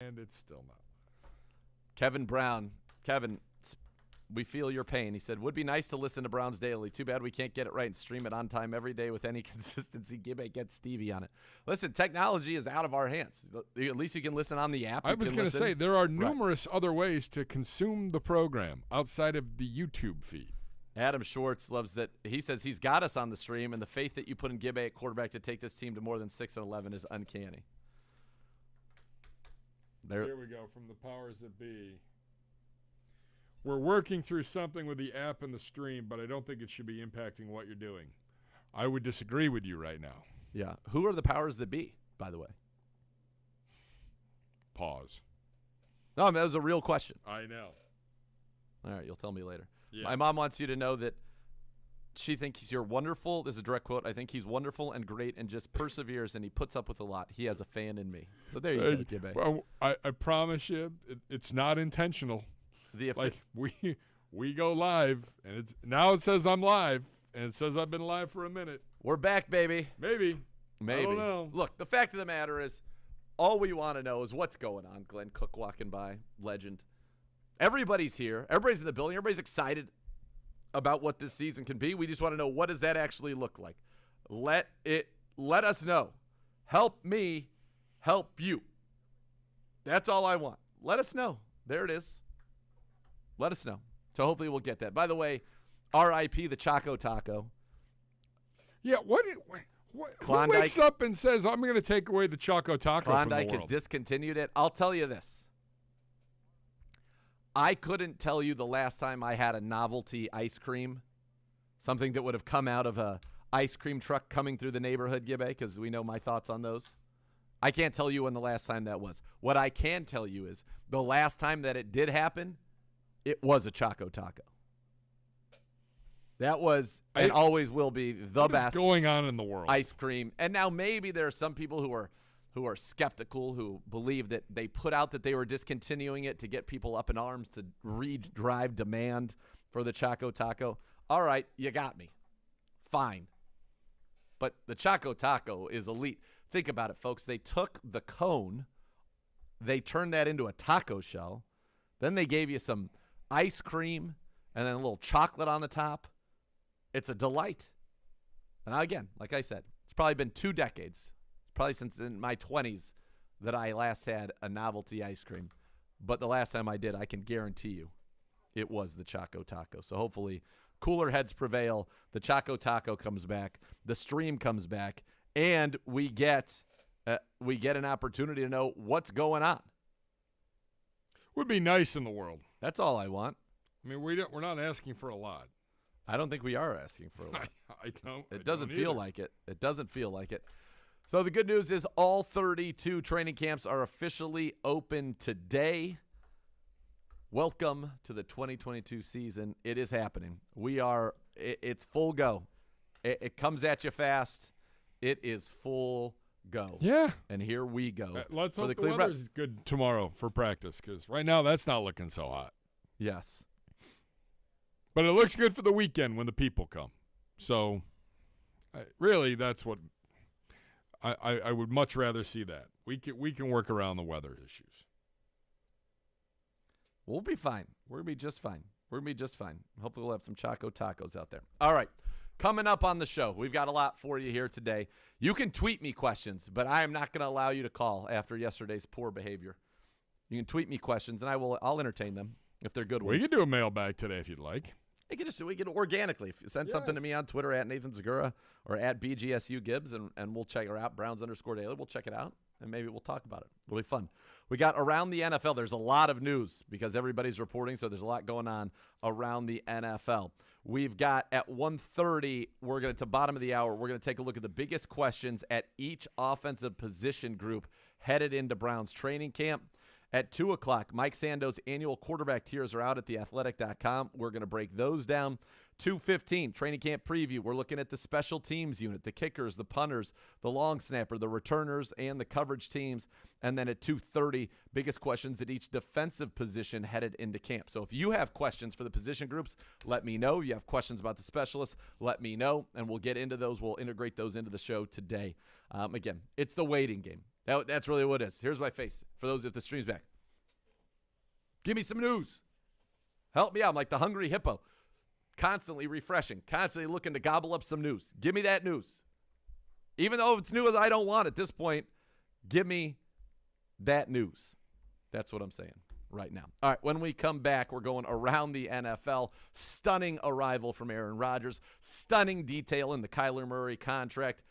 And it's still not. Kevin Brown. Kevin, we feel your pain. He said, would be nice to listen to Browns Daily. Too bad we can't get it right and stream it on time every day with any consistency. Get Stevie on it. Listen, technology is out of our hands. At least you can listen on the app. I was going to say, there are numerous other ways to consume the program outside of the YouTube feed. Adam Schwartz loves that. He says he's got us on the stream, and the faith that you put in Gibbe at quarterback to take this team to more than 6-11 is uncanny. There we go, from the powers that be. We're working through something with the app and the stream, but I don't think it should be impacting what you're doing. I would disagree with you right now. Yeah. Who are the powers that be, by the way? Pause. No, I mean, that was a real question. I know. All right, you'll tell me later. Yeah. My mom wants you to know that she thinks you're wonderful. This is a direct quote. I think he's wonderful and great and just perseveres, and he puts up with a lot. He has a fan in me. So there you go, Gibbe. Well, I promise you, it's not intentional. We go live, and now it says I'm live, and it says I've been live for a minute. We're back, baby. Maybe. I don't know. Look, the fact of the matter is, all we want to know is what's going on. Glenn Cook walking by, legend. Everybody's here. Everybody's in the building. Everybody's excited about what this season can be. We just want to know, what does that actually look like? Let us know. Help me help you. That's all I want. Let us know. There it is. Let us know. So hopefully we'll get that. By the way, R.I.P. the Choco Taco. Yeah, what who wakes up and says, I'm going to take away the Choco Taco from the world? Klondike has discontinued it. I'll tell you this. I couldn't tell you the last time I had a novelty ice cream, something that would have come out of a ice cream truck coming through the neighborhood, Gibbe, because we know my thoughts on those. I can't tell you when the last time that was. What I can tell you is the last time that it did happen, it was a Choco Taco. That was and always will be the best. What is going on in the world? Ice cream. And now maybe there are some people who are skeptical, who believe that they put out that they were discontinuing it to get people up in arms to drive demand for the Choco Taco. All right, you got me. Fine. But the Choco Taco is elite. Think about it, folks. They took the cone, they turned that into a taco shell, then they gave you some ice cream and then a little chocolate on the top. It's a delight. And again, like I said, it's probably been 2 decades, probably since in my 20s, that I last had a novelty ice cream. But the last time I did, I can guarantee you it was the Choco Taco. So hopefully cooler heads prevail. The Choco Taco comes back. The stream comes back. And we get an opportunity to know what's going on. Would be nice in the world. That's all I want. I mean, we're not asking for a lot. I don't think we are asking for a lot. I don't. It doesn't feel like it. It doesn't feel like it. So the good news is all 32 training camps are officially open today. Welcome to the 2022 season. It is happening. It's full go. It comes at you fast. It is full go. Yeah. And here we go. Let's hope the weather's good tomorrow for practice, because right now that's not looking so hot. Yes. But it looks good for the weekend when the people come. So, really, that's what I would much rather see that. We can work around the weather issues. We'll be fine. We're going to be just fine. Hopefully we'll have some Choco Tacos out there. All right. Coming up on the show, we've got a lot for you here today. You can tweet me questions, but I am not going to allow you to call after yesterday's poor behavior. You can tweet me questions, and I'll entertain them if they're good ones. We can do a mailbag today if you'd like. We can organically send something to me on Twitter at Nathan Zegura or at BGSU Gibbs, and we'll check it out. Browns_Daily. We'll check it out, and maybe we'll talk about it. It'll be fun. We got around the NFL. There's a lot of news because everybody's reporting, so there's a lot going on around the NFL. We've got at 1:30, we're going to bottom of the hour, we're going to take a look at the biggest questions at each offensive position group headed into Browns training camp. At 2 o'clock, Mike Sando's annual quarterback tiers are out at theathletic.com. We're going to break those down. 2:15, training camp preview. We're looking at the special teams unit, the kickers, the punters, the long snapper, the returners, and the coverage teams. And then at 2:30, biggest questions at each defensive position headed into camp. So if you have questions for the position groups, let me know. You have questions about the specialists, let me know, and we'll get into those. We'll integrate those into the show today. Again, it's the waiting game. That's really what it is. Here's my face for those if the stream's back. Give me some news. Help me out. I'm like the hungry hippo. Constantly refreshing. Constantly looking to gobble up some news. Give me that news. Even though it's news I don't want at this point, give me that news. That's what I'm saying right now. All right, when we come back, we're going around the NFL. Stunning arrival from Aaron Rodgers. Stunning detail in the Kyler Murray contract.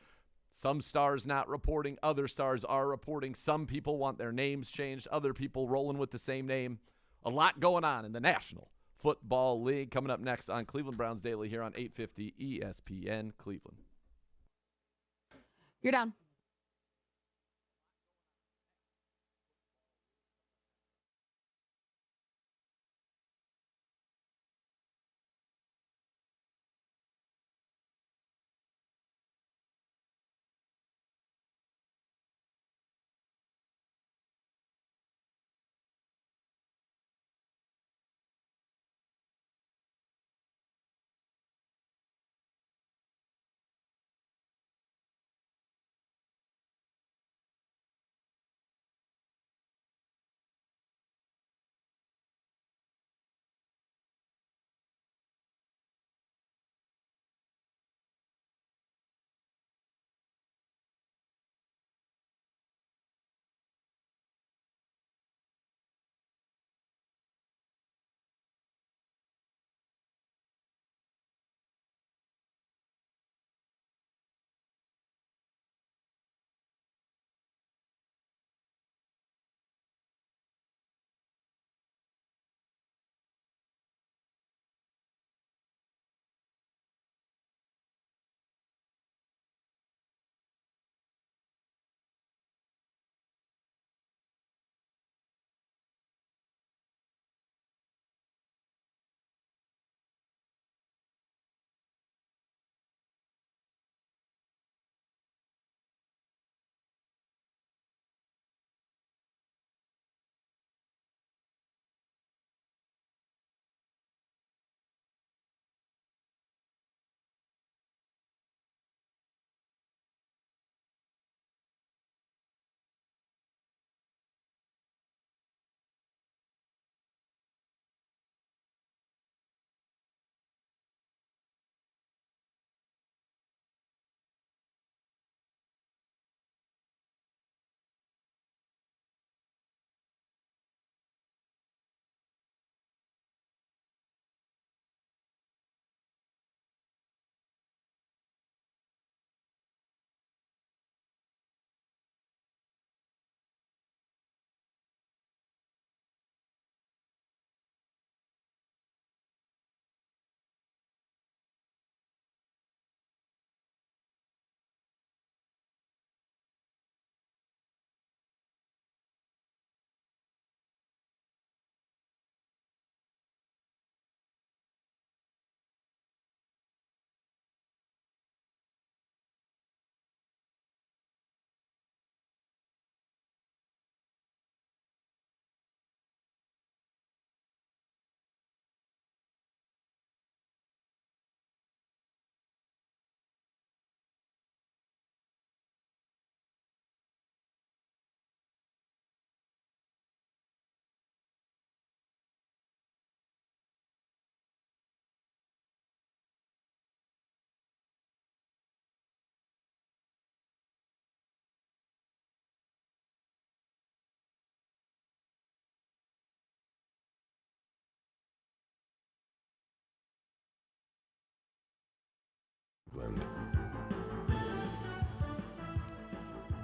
Some stars not reporting. Other stars are reporting. Some people want their names changed. Other people rolling with the same name. A lot going on in the National Football League. Coming up next on Cleveland Browns Daily here on 850 ESPN Cleveland. You're down.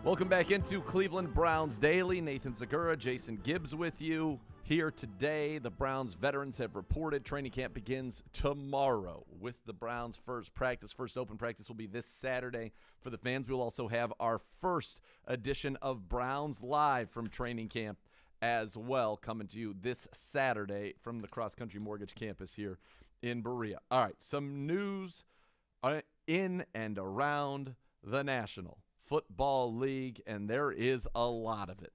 Welcome back into Cleveland Browns Daily. Nathan Zegura, Jason Gibbs with you here today. The Browns veterans have reported training camp begins tomorrow with the Browns' first practice. First open practice will be this Saturday. For the fans, we'll also have our first edition of Browns Live from training camp as well, coming to you this Saturday from the Cross Country Mortgage campus here in Berea. All right, some news in and around the National Football League, and there is a lot of it.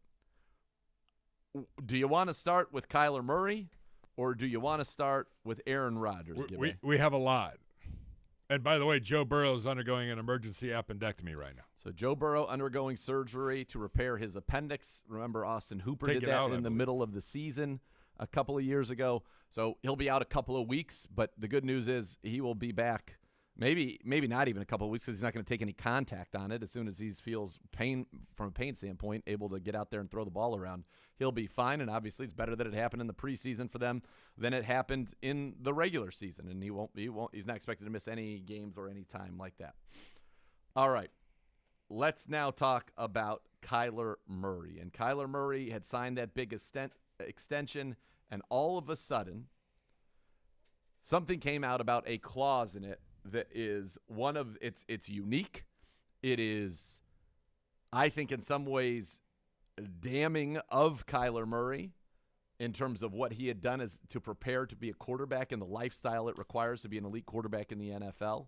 Do you want to start with Kyler Murray, or do you want to start with Aaron Rodgers? We have a lot. And by the way, Joe Burrow is undergoing an emergency appendectomy right now. So Joe Burrow undergoing surgery to repair his appendix. Remember, Austin Hooper did that in the middle of the season a couple of years ago. So he'll be out a couple of weeks, but the good news is he will be back maybe not even a couple of weeks because he's not going to take any contact on it. As soon as he feels pain from a pain standpoint, able to get out there and throw the ball around, he'll be fine. And obviously it's better that it happened in the preseason for them than it happened in the regular season. And he's not expected to miss any games or any time like that. All right. Let's now talk about Kyler Murray. And Kyler Murray had signed that big extension, and all of a sudden, something came out about a clause in it that is it's unique. It is, I think, in some ways damning of Kyler Murray in terms of what he had done as to prepare to be a quarterback and the lifestyle it requires to be an elite quarterback in the NFL.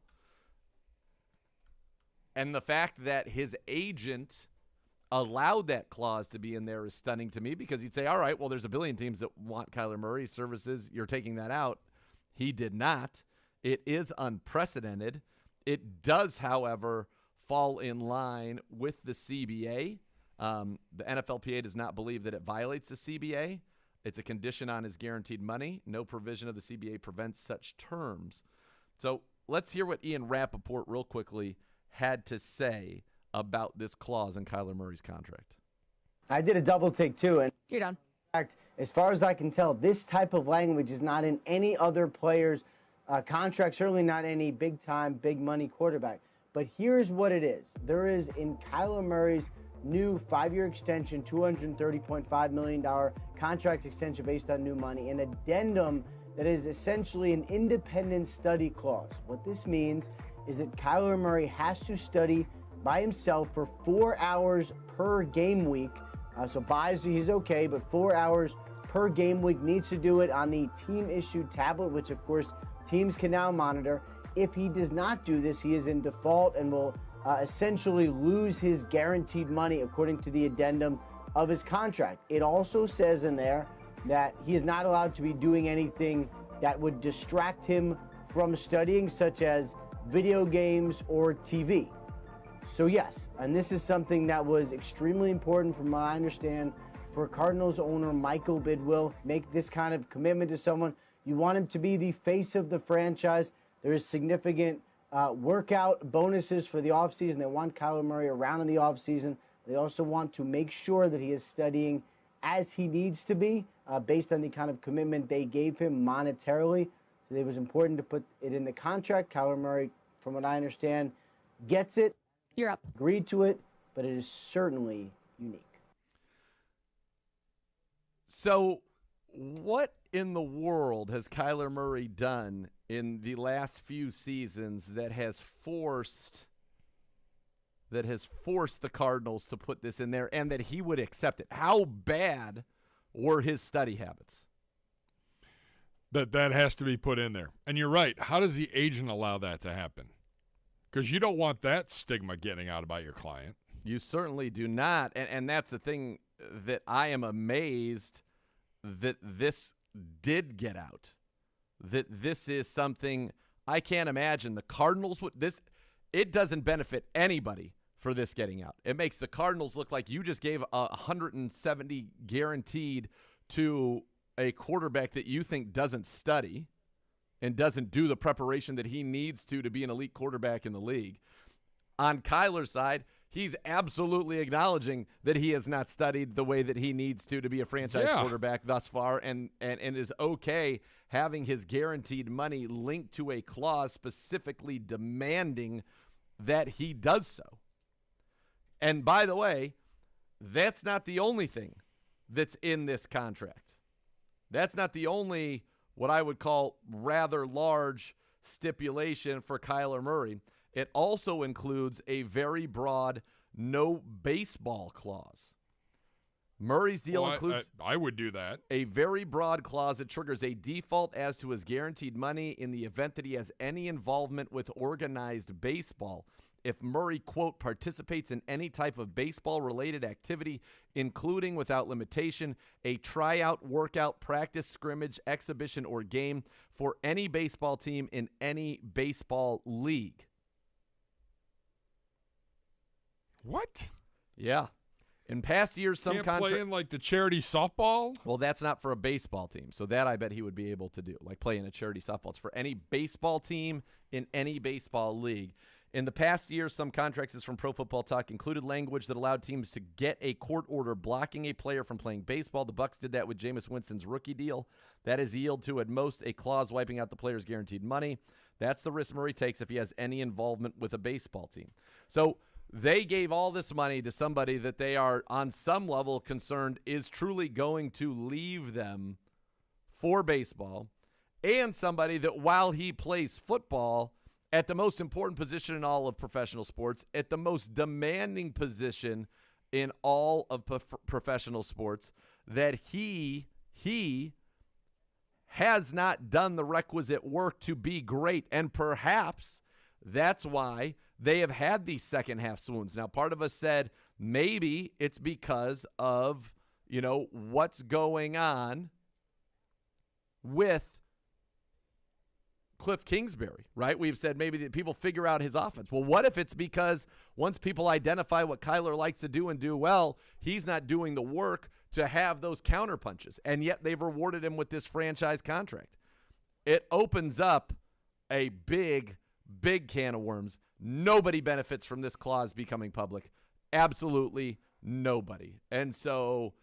And the fact that his agent allowed that clause to be in there is stunning to me, because he'd say, all right, well, there's a billion teams that want Kyler Murray's services. You're taking that out. He did not. It is unprecedented. It does, however, fall in line with the CBA. The NFLPA does not believe that it violates the CBA. It's a condition on his guaranteed money. No provision of the CBA prevents such terms. So let's hear what Ian Rappaport real quickly had to say about this clause in Kyler Murray's contract. I did a double take too, and you're done. In fact, as far as I can tell, this type of language is not in any other player's contract, certainly not any big-time, big-money quarterback. But here's what it is. There is in Kyler Murray's new 5-year extension, $230.5 million contract extension based on new money, an addendum that is essentially an independent study clause. What this means is that Kyler Murray has to study by himself for 4 hours per game week. So buys, he's okay, but 4 hours per game week, needs to do it on the team-issued tablet, which, of course, teams can now monitor. If he does not do this, he is in default and will essentially lose his guaranteed money according to the addendum of his contract. It also says in there that he is not allowed to be doing anything that would distract him from studying, such as video games or TV. So yes, and this is something that was extremely important from what I understand for Cardinals owner Michael Bidwill. Make this kind of commitment to someone. You want him to be the face of the franchise. There is significant workout bonuses for the offseason. They want Kyler Murray around in the offseason. They also want to make sure that he is studying as he needs to be based on the kind of commitment they gave him monetarily. So it was important to put it in the contract. Kyler Murray, from what I understand, gets it. You're up. Agreed to it, but it is certainly unique. So what in the world has Kyler Murray done in the last few seasons that has forced the Cardinals to put this in there and that he would accept it? How bad were his study habits? That has to be put in there. And you're right. How does the agent allow that to happen? Because you don't want that stigma getting out about your client. You certainly do not. And that's the thing that I am amazed that this did get out. That this is something I can't imagine. The Cardinals would this. It doesn't benefit anybody for this getting out. It makes the Cardinals look like you just gave 170 guaranteed to a quarterback that you think doesn't study and doesn't do the preparation that he needs to be an elite quarterback in the league. On Kyler's side, he's absolutely acknowledging that he has not studied the way that he needs to be a franchise quarterback thus far, and is okay having his guaranteed money linked to a clause specifically demanding that he does so. And by the way, that's not the only thing that's in this contract. That's not the only what I would call rather large stipulation for Kyler Murray. It also includes a very broad no baseball clause. Murray's deal includes I would do that. A very broad clause that triggers a default as to his guaranteed money in the event that he has any involvement with organized baseball. if Murray, quote, participates in any type of baseball-related activity, including without limitation, a tryout, workout, practice, scrimmage, exhibition, or game for any baseball team in any baseball league. What? Yeah. In past years, some Can't play in like the charity softball? Well, that's not for a baseball team. So that I bet he would be able to do, like play in a charity softball. It's for any baseball team in any baseball league. In the past years, some contracts, is from Pro Football Talk, included language that allowed teams to get a court order blocking a player from playing baseball. The Bucs did that with Jameis Winston's rookie deal. That is yield to, at most, a clause wiping out the player's guaranteed money. That's the risk Murray takes if he has any involvement with a baseball team. So they gave all this money to somebody that they are on some level concerned is truly going to leave them for baseball, and somebody that while he plays football at the most important position in all of professional sports, at the most demanding position in all of professional sports, that he has not done the requisite work to be great. And perhaps that's why they have had these second half swoons. Now, part of us said maybe it's because of, what's going on with Cliff Kingsbury, right? We've said maybe that people figure out his offense. Well, what if it's because once people identify what Kyler likes to do and do well, he's not doing the work to have those counter punches, and yet they've rewarded him with this franchise contract? It opens up a big can of worms. Nobody benefits from this clause becoming public. Absolutely nobody. And so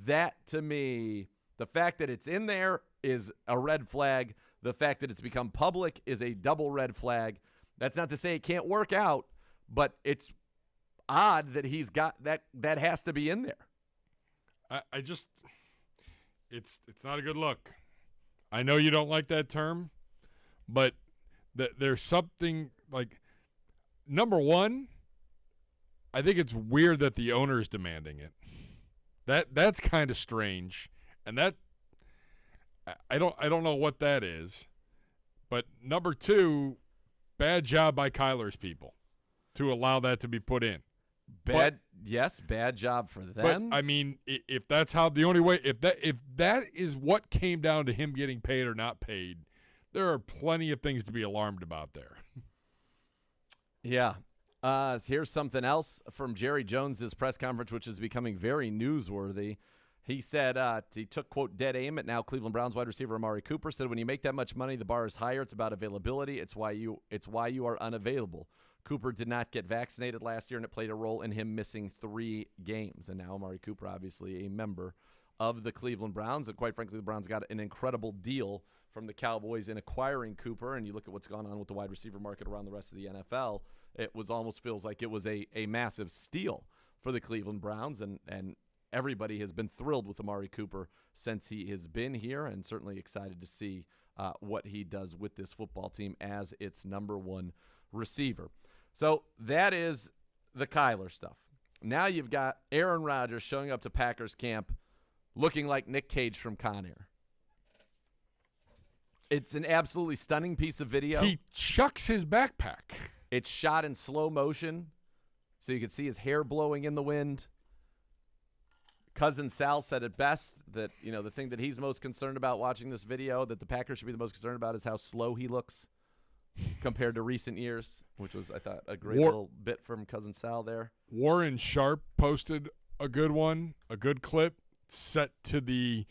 that, to me, the fact that it's in there is a red flag. The fact that it's become public is a double red flag. That's not to say it can't work out, but it's odd that he's got that. That has to be in there. It's not a good look. I know you don't like that term, but there's something like, number one, I think it's weird that the owner is demanding it. That's kind of strange, and that I don't know what that is. But number two, bad job by Kyler's people to allow that to be put in. Bad job for them. But I mean, if that's how the only way, if that is what came down to him getting paid or not paid, there are plenty of things to be alarmed about there. Yeah. Here's something else from Jerry Jones's press conference, which is becoming very newsworthy. He said he took, quote, dead aim at now Cleveland Browns wide receiver Amari Cooper. Said, when you make that much money, the bar is higher. It's about availability. It's why you are unavailable. Cooper did not get vaccinated last year, and it played a role in him missing 3 games. And now Amari Cooper, obviously a member of the Cleveland Browns. And quite frankly, the Browns got an incredible deal from the Cowboys in acquiring Cooper. And you look at what's gone on with the wide receiver market around the rest of the NFL, it was almost feels like it was a massive steal for the Cleveland Browns. And everybody has been thrilled with Amari Cooper since he has been here, and certainly excited to see what he does with this football team as its number 1 receiver. So that is the Kyler stuff. Now you've got Aaron Rodgers showing up to Packers camp looking like Nick Cage from Con Air. It's an absolutely stunning piece of video. He chucks his backpack. It's shot in slow motion, so you can see his hair blowing in the wind. Cousin Sal said it best that, the thing that he's most concerned about watching this video, that the Packers should be the most concerned about, is how slow he looks compared to recent years, which was, I thought, a great little bit from Cousin Sal there. Warren Sharp posted a good one, a good clip, set to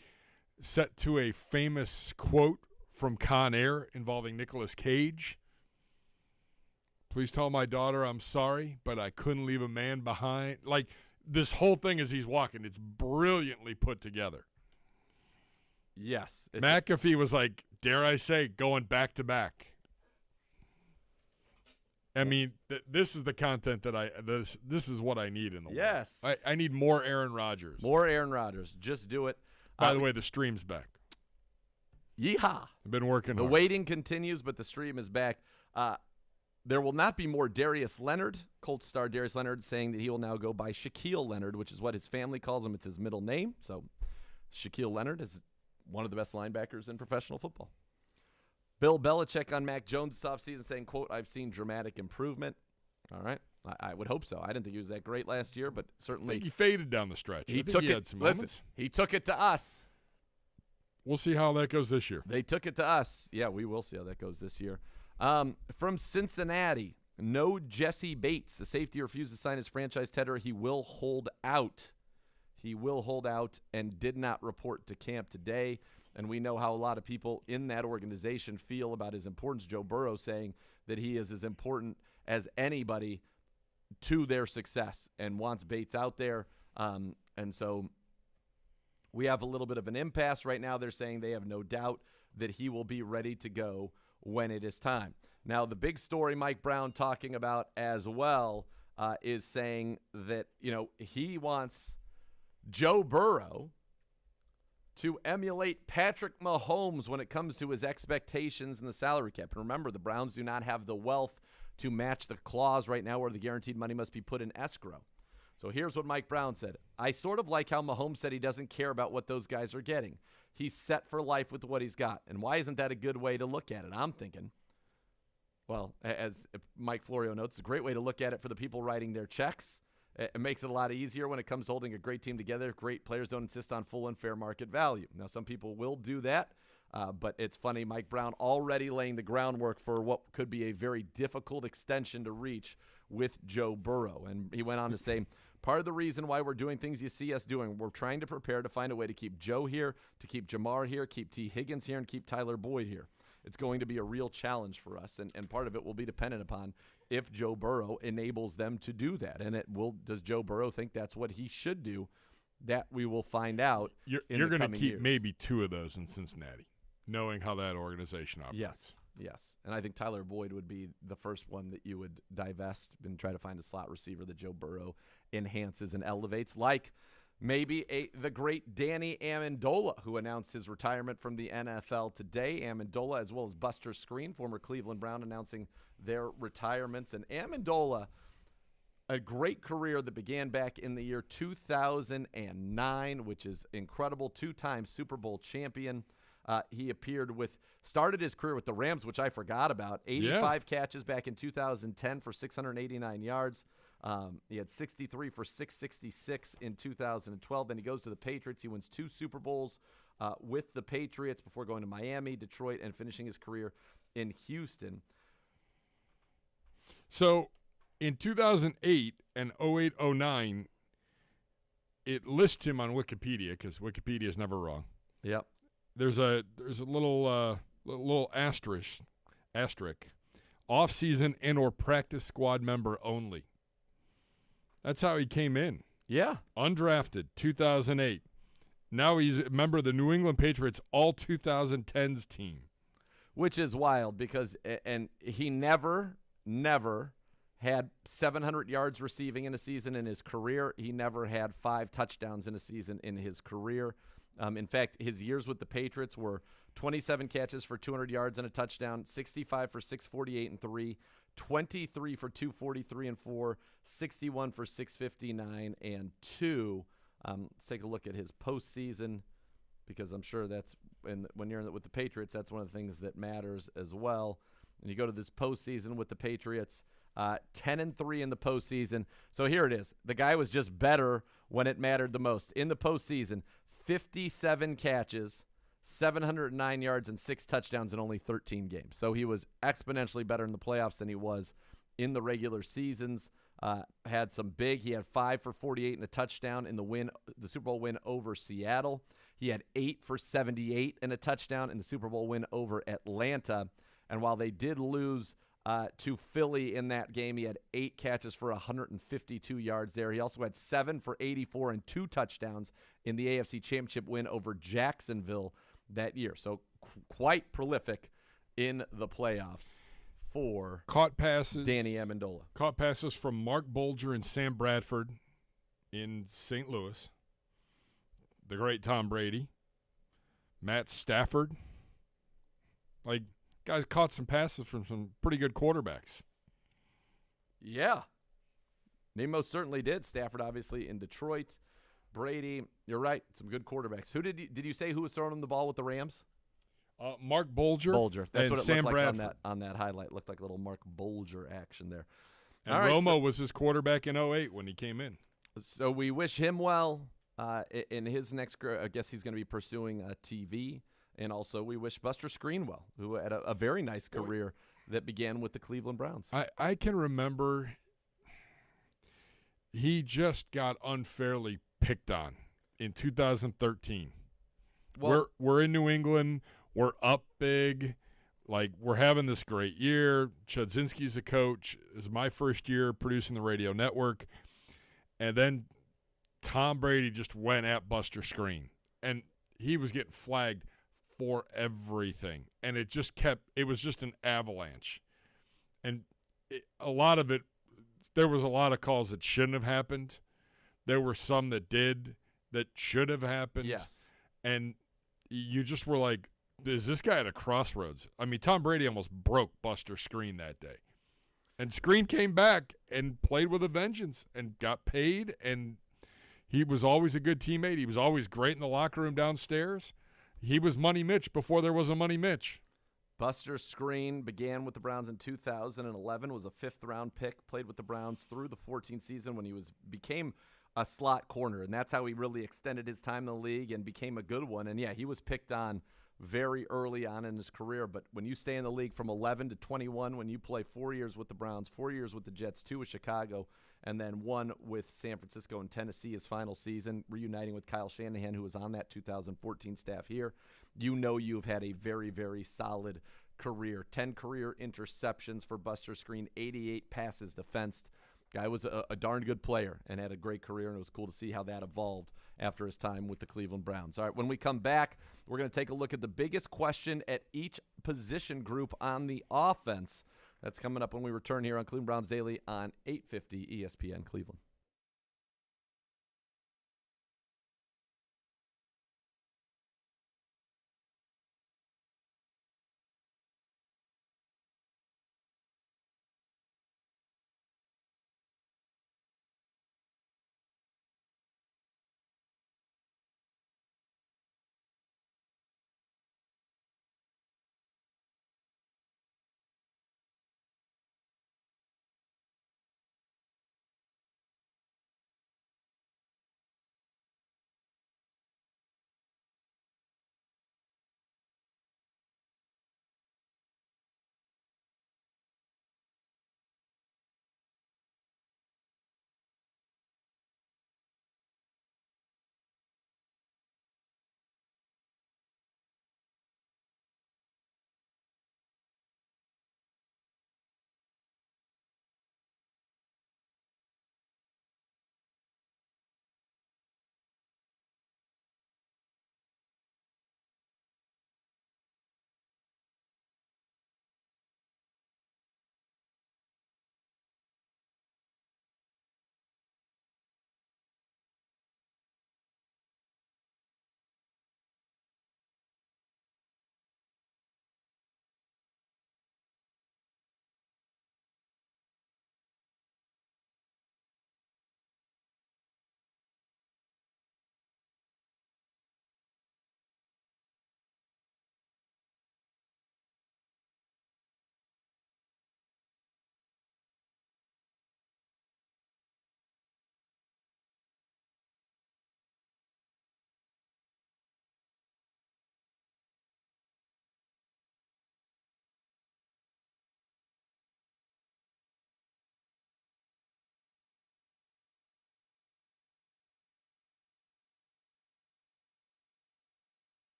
a famous quote from Con Air involving Nicolas Cage. Please tell my daughter I'm sorry, but I couldn't leave a man behind. Like, this whole thing as he's walking, it's brilliantly put together. Yes. McAfee was like, dare I say, going back to back. I mean, this is the content that this is what I need in the world. Yes. I need more Aaron Rodgers. More Aaron Rodgers. Just do it. By the way, the stream's back. Yeehaw. I've been working hard. The waiting continues, but the stream is back. There will not be more Darius Leonard. Colts star Darius Leonard saying that he will now go by Shaquille Leonard, which is what his family calls him. It's his middle name. So Shaquille Leonard is one of the best linebackers in professional football. Bill Belichick on Mac Jones this offseason saying, quote, I've seen dramatic improvement. All right. I would hope so. I didn't think he was that great last year, but I certainly think he faded down the stretch. he had some moments. He took it to us. We'll see how that goes this year. They took it to us. Yeah, we will see how that goes this year. From Cincinnati, no Jesse Bates. The safety refused to sign his franchise tender. He will hold out. He will hold out and did not report to camp today. And we know how a lot of people in that organization feel about his importance. Joe Burrow saying that he is as important as anybody to their success and wants Bates out there. And so we have a little bit of an impasse right now. They're saying they have no doubt that he will be ready to go when it is time. Now, the big story Mike Brown talking about as well is saying that, he wants Joe Burrow to emulate Patrick Mahomes when it comes to his expectations in the salary cap. And remember, the Browns do not have the wealth to match the clause right now where the guaranteed money must be put in escrow. So here's what Mike Brown said. I sort of like how Mahomes said he doesn't care about what those guys are getting. He's set for life with what he's got. And why isn't that a good way to look at it? I'm thinking, well, as Mike Florio notes, it's a great way to look at it for the people writing their checks. It makes it a lot easier when it comes to holding a great team together. Great players don't insist on full and fair market value. Now, some people will do that, but it's funny. Mike Brown already laying the groundwork for what could be a very difficult extension to reach with Joe Burrow. And he went on to say, part of the reason why we're doing things you see us doing, we're trying to prepare to find a way to keep Joe here, to keep Jamar here, keep T. Higgins here, and keep Tyler Boyd here. It's going to be a real challenge for us, and part of it will be dependent upon if Joe Burrow enables them to do that. And does Joe Burrow think that's what he should do? That we will find out. You're going to keep maybe two of those in Cincinnati, knowing how that organization operates. Yes. And I think Tyler Boyd would be the first one that you would divest and try to find a slot receiver that Joe Burrow enhances and elevates, like maybe the great Danny Amendola, who announced his retirement from the NFL today. Amendola, as well as Buster Screen, former Cleveland Brown, announcing their retirements. And Amendola, a great career that began back in the year 2009, which is incredible. Two-time Super Bowl champion. He started his career with the Rams, which I forgot about. 85 catches back in 2010 for 689 yards. He had 63 for 666 in 2012. Then he goes to the Patriots. He wins 2 Super Bowls with the Patriots before going to Miami, Detroit, and finishing his career in Houston. So in 2008 and 08-09, it lists him on Wikipedia because Wikipedia is never wrong. Yep. There's a little asterisk, off-season and or practice squad member only. That's how he came in. Yeah. Undrafted, 2008. Now he's a member of the New England Patriots all 2010s team. Which is wild because he never had 700 yards receiving in a season in his career. He never had 5 touchdowns in a season in his career. In fact, his years with the Patriots were 27 catches for 200 yards and a touchdown, 65 for 648 and 3, 23 for 243 and 4, 61 for 659 and 2. Let's take a look at his postseason because I'm sure that's when you're with the Patriots, that's one of the things that matters as well. And you go to this postseason with the Patriots, 10-3 in the postseason. So here it is. The guy was just better when it mattered the most. In the postseason, 57 catches, 709 yards, and 6 touchdowns in only 13 games. So he was exponentially better in the playoffs than he was in the regular seasons. He had 5 for 48 and a touchdown in the Super Bowl win over Seattle. He had 8 for 78 and a touchdown in the Super Bowl win over Atlanta. And while they did lose to Philly in that game, he had 8 catches for 152 yards there. He also had 7 for 84 and 2 touchdowns in the AFC Championship win over Jacksonville that year. So quite prolific in the playoffs for Danny Amendola. Caught passes from Mark Bolger and Sam Bradford in St. Louis. The great Tom Brady. Matt Stafford. Guys caught some passes from some pretty good quarterbacks. Yeah. They most certainly did. Stafford, obviously, in Detroit. Brady, you're right. Some good quarterbacks. Who did you say who was throwing him the ball with the Rams? Mark Bolger. That's and what it Sam looked like Bradford. on that highlight. It looked like a little Mark Bolger action there. And All right, Romo was his quarterback in '08 when he came in. So we wish him well in his next career. I guess he's going to be pursuing TV. And also we wish Buster Skrine well, who had a very nice career that began with the Cleveland Browns. I can remember he just got unfairly picked on in 2013. Well, We're in New England. We're up big. Like, we're having this great year. Chudzinski's a coach. This is my first year producing the radio network. And then Tom Brady just went at Buster Skrine. And he was getting flagged for everything. And it was just an avalanche. And a lot of it, there was a lot of calls that shouldn't have happened. There were some that did, that should have happened. yes. And you just were like, is this guy at a crossroads? I mean, Tom Brady almost broke Buster Skrine that day. And Skrine came back and played with a vengeance and got paid, and he was always a good teammate. He was always great in the locker room downstairs. He was Money Mitch before there was a Money Mitch. Buster Skrine began with the Browns in 2011, was a fifth-round pick, played with the Browns through the 14th season when he became a slot corner, and that's how he really extended his time in the league and became a good one. And, yeah, he was picked on very early on in his career, but when you stay in the league from 11 to 21, when you play 4 years with the Browns, 4 years with the Jets, 2 with Chicago, and then 1 with San Francisco and Tennessee his final season, reuniting with Kyle Shanahan, who was on that 2014 staff here, you know you've had a very, very solid career. 10 career interceptions for Buster Skrine, 88 passes defensed. Guy was a darn good player and had a great career, and it was cool to see how that evolved after his time with the Cleveland Browns. All right, when we come back, we're going to take a look at the biggest question at each position group on the offense. That's coming up when we return here on Cleveland Browns Daily on 850 ESPN Cleveland.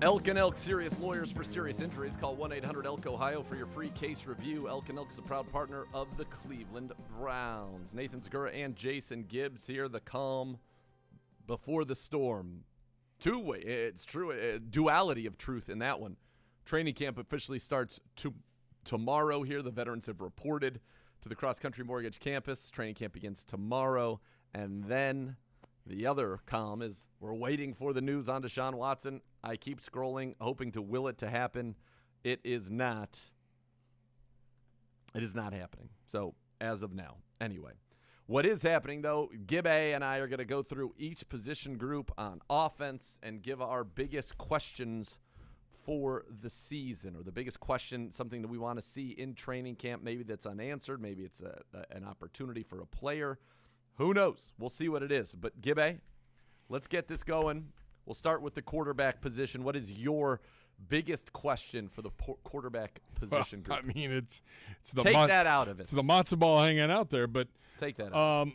Elk and Elk, serious lawyers for serious injuries. Call 1-800-ELK-OHIO for your free case review. Elk and Elk is a proud partner of the Cleveland Browns. Nathan Zegura and Jason Gibbs here, the calm before the storm. Two-way, it's true, a duality of truth in that one. Training camp officially starts tomorrow here. The veterans have reported to the Cross Country Mortgage campus. Training camp begins tomorrow. And then the other calm is we're waiting for the news on Deshaun Watson. I keep scrolling, hoping to will it to happen. It is not. It is not happening. So as of now, anyway. What is happening, though, Gibbe and I are going to go through each position group on offense and give our biggest questions for the season, or the biggest question, something that we want to see in training camp, maybe that's unanswered, maybe it's an opportunity for a player. Who knows? We'll see what it is. But, Gibbe, let's get this going. We'll start with the quarterback position. What is your biggest question for the quarterback position group? I mean, it's the take that out of it. It's the matzo ball hanging out there, but take that out.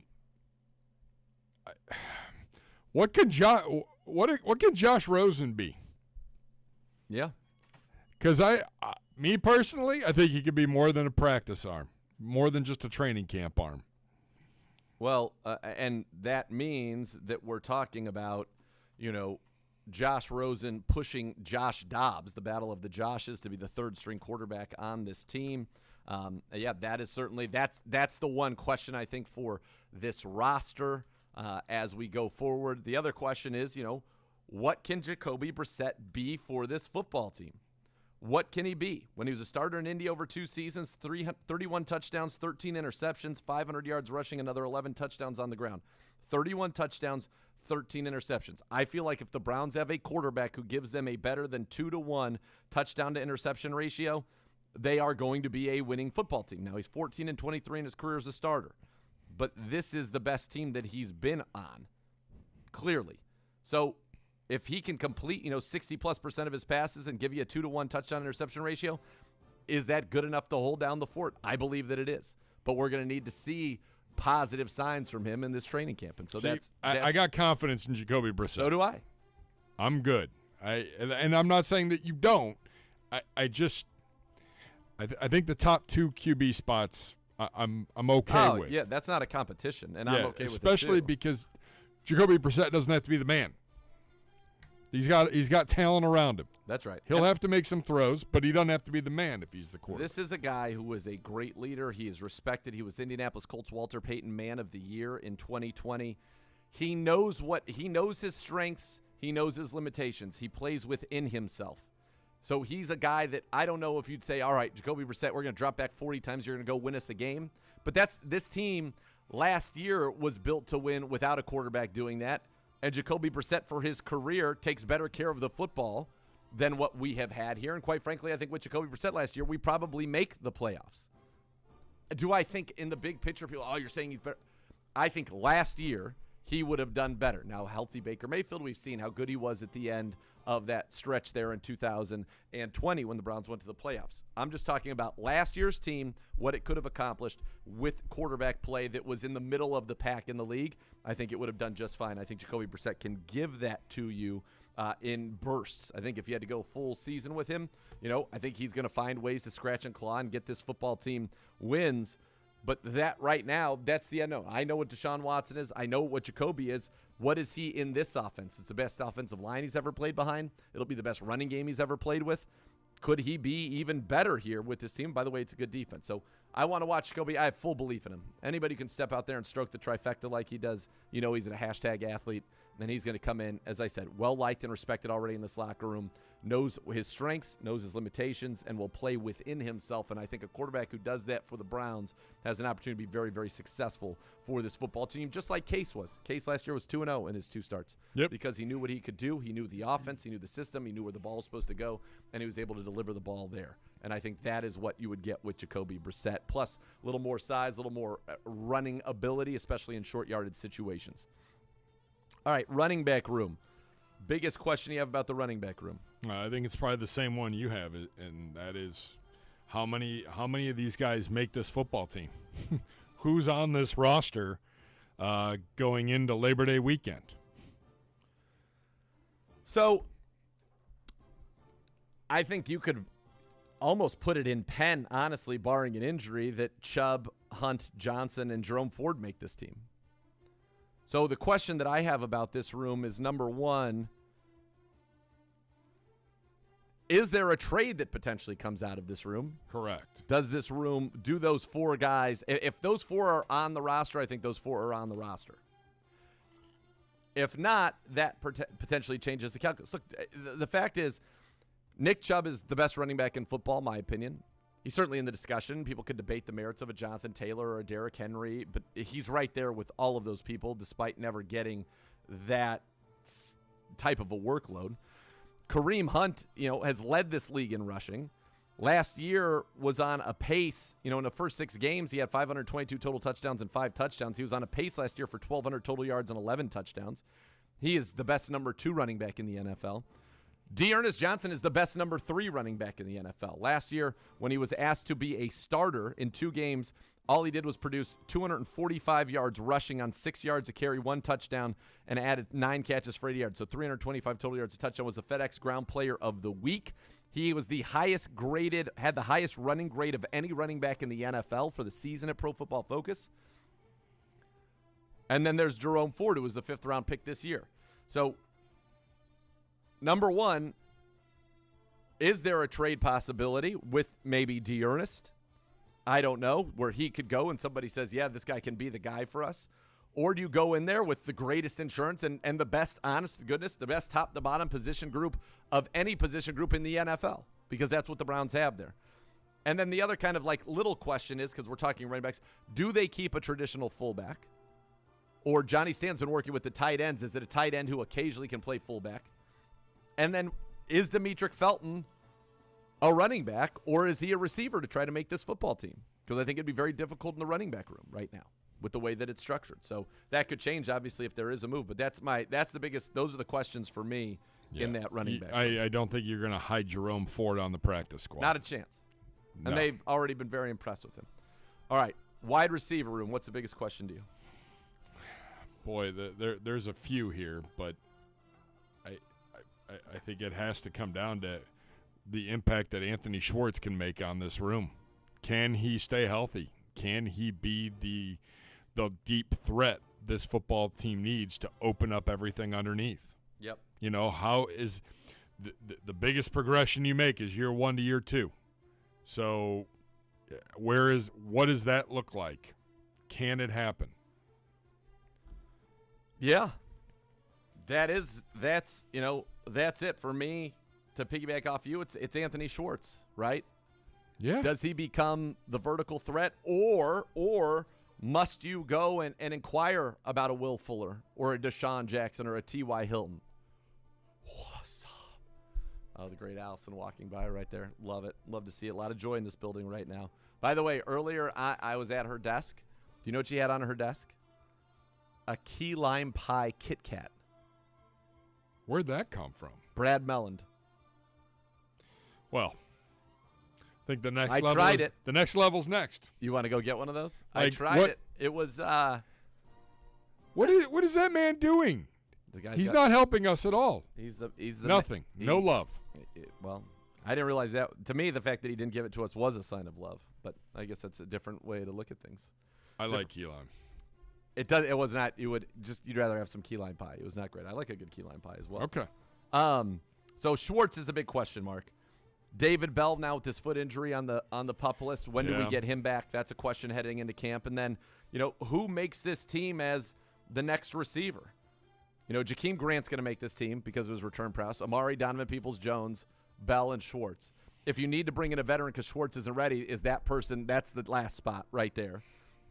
What can Josh Rosen be? Yeah. Because me personally, I think he could be more than a practice arm, more than just a training camp arm. Well, and that means that we're talking about, Josh Rosen pushing Josh Dobbs, the battle of the Joshes, to be the third-string quarterback on this team. That is certainly that's the one question I think for this roster as we go forward. The other question is, what can Jacoby Brissett be for this football team? What can he be? When he was a starter in Indy over 2 seasons, 31 touchdowns, 13 interceptions, 500 yards rushing, another 11 touchdowns on the ground. 31 touchdowns, 13 interceptions. I feel like if the Browns have a quarterback who gives them a better than 2-to-1 touchdown to interception ratio, they are going to be a winning football team. Now, he's 14-23 in his career as a starter, but this is the best team that he's been on, clearly. So if he can complete, 60+% of his passes and give you a 2-to-1 touchdown interception ratio, is that good enough to hold down the fort? I believe that it is. But we're going to need to see positive signs from him in this training camp. And so I got confidence in Jacoby Brissett. So do I. I'm good. And I'm not saying that you don't. I think the top 2 QB spots I'm okay with. Yeah, that's not a competition, and I'm okay with it especially too. Because Jacoby Brissett doesn't have to be the man. He's got talent around him. That's right. He'll have to make some throws, but he doesn't have to be the man if he's the quarterback. This is a guy who is a great leader. He is respected. He was the Indianapolis Colts Walter Payton Man of the Year in 2020. He knows his strengths. He knows his limitations. He plays within himself. So he's a guy that I don't know if you'd say, all right, Jacoby Brissett, we're going to drop back 40 times. You're going to go win us a game. But this team last year was built to win without a quarterback doing that. And Jacoby Brissett, for his career, takes better care of the football than what we have had here. And quite frankly, I think with Jacoby Brissett last year, we probably make the playoffs. Do I think in the big picture, people, you're saying he's better? I think last year he would have done better. Now, healthy Baker Mayfield, we've seen how good he was at the end of that stretch there in 2020 when the Browns went to the playoffs. I'm just talking about last year's team, what it could have accomplished with quarterback play that was in the middle of the pack in the league. I think it would have done just fine. I think Jacoby Brissett can give that to you in bursts. I think if you had to go full season with him, I think he's going to find ways to scratch and claw and get this football team wins. But that right now, that's the unknown. I know what Deshaun Watson is. I know what Jacoby is. What is he in this offense? It's the best offensive line he's ever played behind. It'll be the best running game he's ever played with. Could he be even better here with this team? By the way, it's a good defense. So I want to watch Jacoby. I have full belief in him. Anybody can step out there and stroke the trifecta like he does. He's a hashtag athlete. Then he's going to come in, as I said, well-liked and respected already in this locker room, knows his strengths, knows his limitations, and will play within himself. And I think a quarterback who does that for the Browns has an opportunity to be very, very successful for this football team, just like Case was. Case last year was 2-0 in his 2 starts because he knew what he could do. He knew the offense. He knew the system. He knew where the ball was supposed to go, and he was able to deliver the ball there. And I think that is what you would get with Jacoby Brissett, plus a little more size, a little more running ability, especially in short yardage situations. All right, running back room. Biggest question you have about the running back room? I think it's probably the same one you have, and that is how many of these guys make this football team? Who's on this roster going into Labor Day weekend? So I think you could almost put it in pen, honestly, barring an injury, that Chubb, Hunt, Johnson, and Jerome Ford make this team. So the question that I have about this room is, number one, is there a trade that potentially comes out of this room? Correct. Does this room, do those four guys, if those four are on the roster, I think those four are on the roster. If not, that potentially changes the calculus. Look, the fact is, Nick Chubb is the best running back in football, in my opinion. He's certainly in the discussion. People could debate the merits of a Jonathan Taylor or a Derrick Henry, but he's right there with all of those people, despite never getting that type of a workload. Kareem Hunt, has led this league in rushing. Last year was on a pace, in the first 6 games, he had 522 total touchdowns and 5 touchdowns. He was on a pace last year for 1,200 total yards and 11 touchdowns. He is the best number 2 running back in the NFL. D'Ernest Johnson is the best number 3 running back in the NFL. Last year, when he was asked to be a starter in 2 games, all he did was produce 245 yards rushing on 6 yards a carry, 1 touchdown, and added 9 catches for 80 yards. So 325 total yards a touchdown. Was the FedEx Ground Player of the Week. He was the highest graded, had the highest running grade of any running back in the NFL for the season at Pro Football Focus. And then there's Jerome Ford, who was the 5th round pick this year. So, number one, is there a trade possibility with maybe D'Ernest? I don't know, where he could go and somebody says, yeah, this guy can be the guy for us. Or do you go in there with the greatest insurance and the best, honest to goodness, the best top to bottom position group of any position group in the NFL? Because that's what the Browns have there. And then the other kind of little question is, because we're talking running backs, do they keep a traditional fullback? Or Johnny Stan's been working with the tight ends. Is it a tight end who occasionally can play fullback? And then is Demetric Felton a running back, or is he a receiver to try to make this football team? Because I think it'd be very difficult in the running back room right now with the way that it's structured. So that could change, obviously, if there is a move. But that's the biggest. Those are the questions for me in that running back room. I don't think you're going to hide Jerome Ford on the practice squad. Not a chance. No. And they've already been very impressed with him. All right, wide receiver room. What's the biggest question to you? Boy, there's a few here, but I think it has to come down to the impact that Anthony Schwartz can make on this room. Can he stay healthy? Can he be the deep threat this football team needs to open up everything underneath? Yep. How is the biggest progression you make is year 1 to year 2. So what does that look like? Can it happen? Yeah. That's it for me. To piggyback off you, it's Anthony Schwartz, right? Yeah. Does he become the vertical threat, or must you go and inquire about a Will Fuller or a Deshaun Jackson or a T.Y. Hilton? What's up? Oh, the great Allison walking by right there. Love it. Love to see it. A lot of joy in this building right now. By the way, earlier I was at her desk. Do you know what she had on her desk? A key lime pie Kit Kat. Where'd that come from? Brad Melland. Well, I think the next level. I tried it. The next level's next. You want to go get one of those? I tried it. It was. What is that man doing? He's not helping us at all. He's the nothing. No love. Well, I didn't realize that. To me, the fact that he didn't give it to us was a sign of love. But I guess that's a different way to look at things. I like key lime. It does. It was not. You'd rather have some key lime pie. It was not great. I like a good key lime pie as well. Okay. So Schwartz is the big question mark. David Bell now with this foot injury on the PUP list. When do we get him back? That's a question heading into camp. And then, who makes this team as the next receiver? Jakeem Grant's going to make this team because of his return prowess. Amari, Donovan Peoples-Jones, Bell, and Schwartz. If you need to bring in a veteran because Schwartz isn't ready, is that person? That's the last spot right there.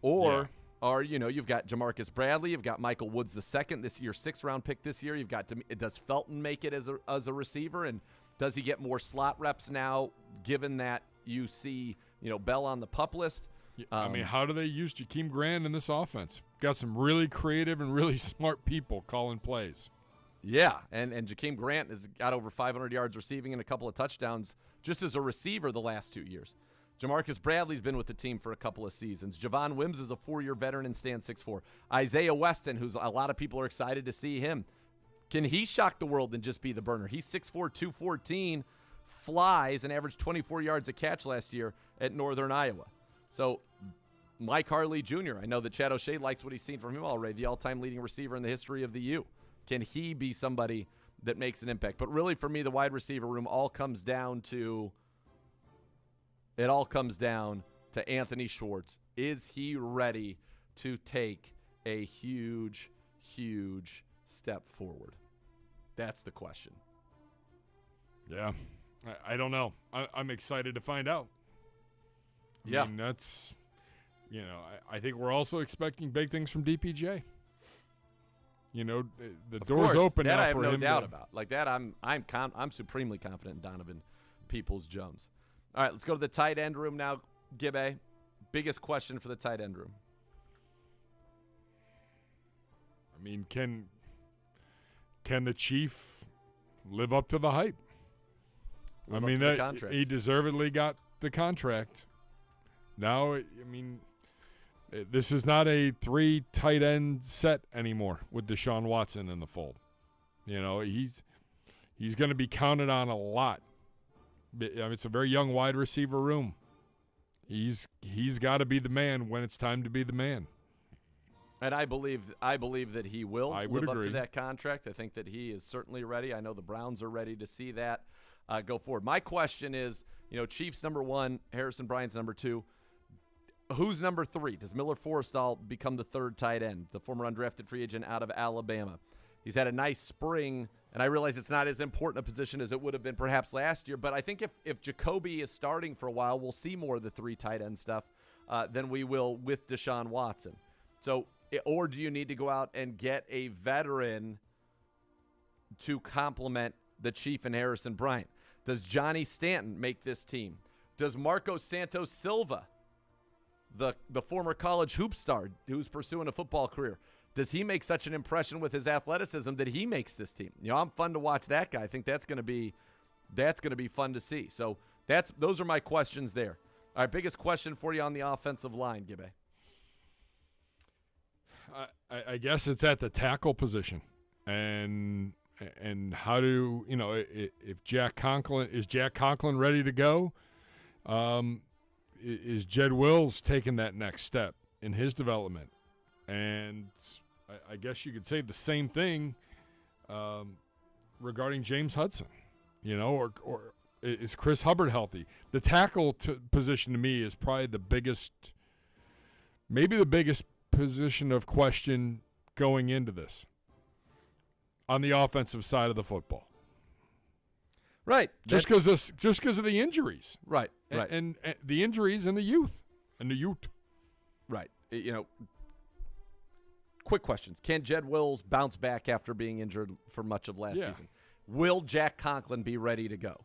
Or you've got Jamarcus Bradley, you've got Michael Woods II, this year 6th round pick this year. You've got does Felton make it as a receiver, and does he get more slot reps now, given that you see, Bell on the PUP list? How do they use Jakeem Grant in this offense? Got some really creative and really smart people calling plays. Yeah, and Jakeem Grant has got over 500 yards receiving and a couple of touchdowns just as a receiver the last 2 years. Jamarcus Bradley's been with the team for a couple of seasons. Javon Wims is a 4-year veteran and stands 6'4". Isaiah Weston, who's a lot of people are excited to see him. Can he shock the world and just be the burner? He's 6'4", 214, flies and averaged 24 yards a catch last year at Northern Iowa. So Mike Harley Jr., I know that Chad O'Shea likes what he's seen from him already, the all-time leading receiver in the history of the U. Can he be somebody that makes an impact? But really, for me, the wide receiver room all comes down to Anthony Schwartz. Is he ready to take a huge, huge step forward? That's the question. Yeah, I don't know. I'm excited to find out. I mean, that's, I think we're also expecting big things from DPJ. The door's open now for him. That I have no doubt about. Like that, I'm supremely confident in Donovan Peoples-Jones. All right, let's go to the tight end room now, Gibbe. Biggest question for the tight end room. I mean, can the Chief live up to the hype? He deservedly got the contract. Now, this is not a 3 tight end set anymore with Deshaun Watson in the fold. He's going to be counted on a lot. It's a very young wide receiver room. He's got to be the man when it's time to be the man. And I believe that he will live up to that contract. I think that he is certainly ready. I know the Browns are ready to see that go forward. My question is, Chiefs number 1, Harrison Bryant's number 2. Who's number 3? Does Miller Forrestall become the 3rd tight end, the former undrafted free agent out of Alabama? He's had a nice spring, and I realize it's not as important a position as it would have been perhaps last year, but I think if Jacoby is starting for a while, we'll see more of the 3 tight end stuff than we will with Deshaun Watson. So, or do you need to go out and get a veteran to complement the Chief and Harrison Bryant? Does Johnny Stanton make this team? Does Marco Santos Silva, the former college hoop star who's pursuing a football career, does he make such an impression with his athleticism that he makes this team? I'm fun to watch that guy. I think that's going to be fun to see. So those are my questions there. All right, biggest question for you on the offensive line, Gibbe. I guess it's at the tackle position, and how do if Jack Conklin ready to go? Is Jed Wills taking that next step in his development? And I guess you could say the same thing regarding James Hudson, or is Chris Hubbard healthy? The tackle position to me is probably maybe the biggest position of question going into this on the offensive side of the football. Right. Just because of the injuries. Right. Right. And the injuries and the youth. Right. Quick questions. Can Jed Wills bounce back after being injured for much of last season? Will Jack Conklin be ready to go?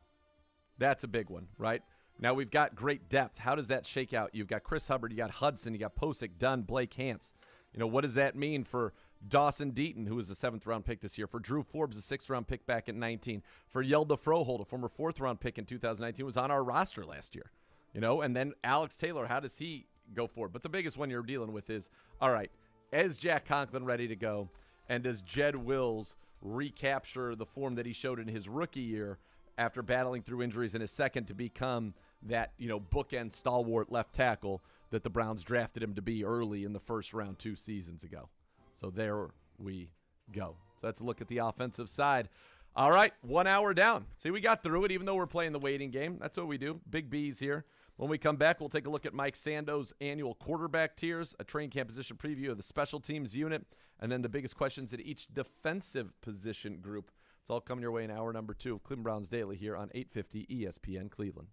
That's a big one, right? Now we've got great depth. How does that shake out? You've got Chris Hubbard, you got Hudson, you got Posick, Dunn, Blake Hance. What does that mean for Dawson Deaton, who was a 7th-round pick this year, for Drew Forbes, a 6th-round pick back in 19, for Yelda Froholt, a former 4th-round pick in 2019, was on our roster last year, and then Alex Taylor, how does he go forward? But the biggest one you're dealing with is, all right, is Jack Conklin ready to go, and does Jed Wills recapture the form that he showed in his rookie year after battling through injuries in his second to become that, bookend stalwart left tackle that the Browns drafted him to be early in the first round 2 seasons ago? So there we go. So let's look at the offensive side. All right, 1 hour down. See, we got through it, even though we're playing the waiting game. That's what we do. Big B's here. When we come back, we'll take a look at Mike Sando's annual quarterback tiers, a training camp position preview of the special teams unit, and then the biggest questions at each defensive position group. It's all coming your way in hour number 2 of Cleveland Browns Daily here on 850 ESPN Cleveland.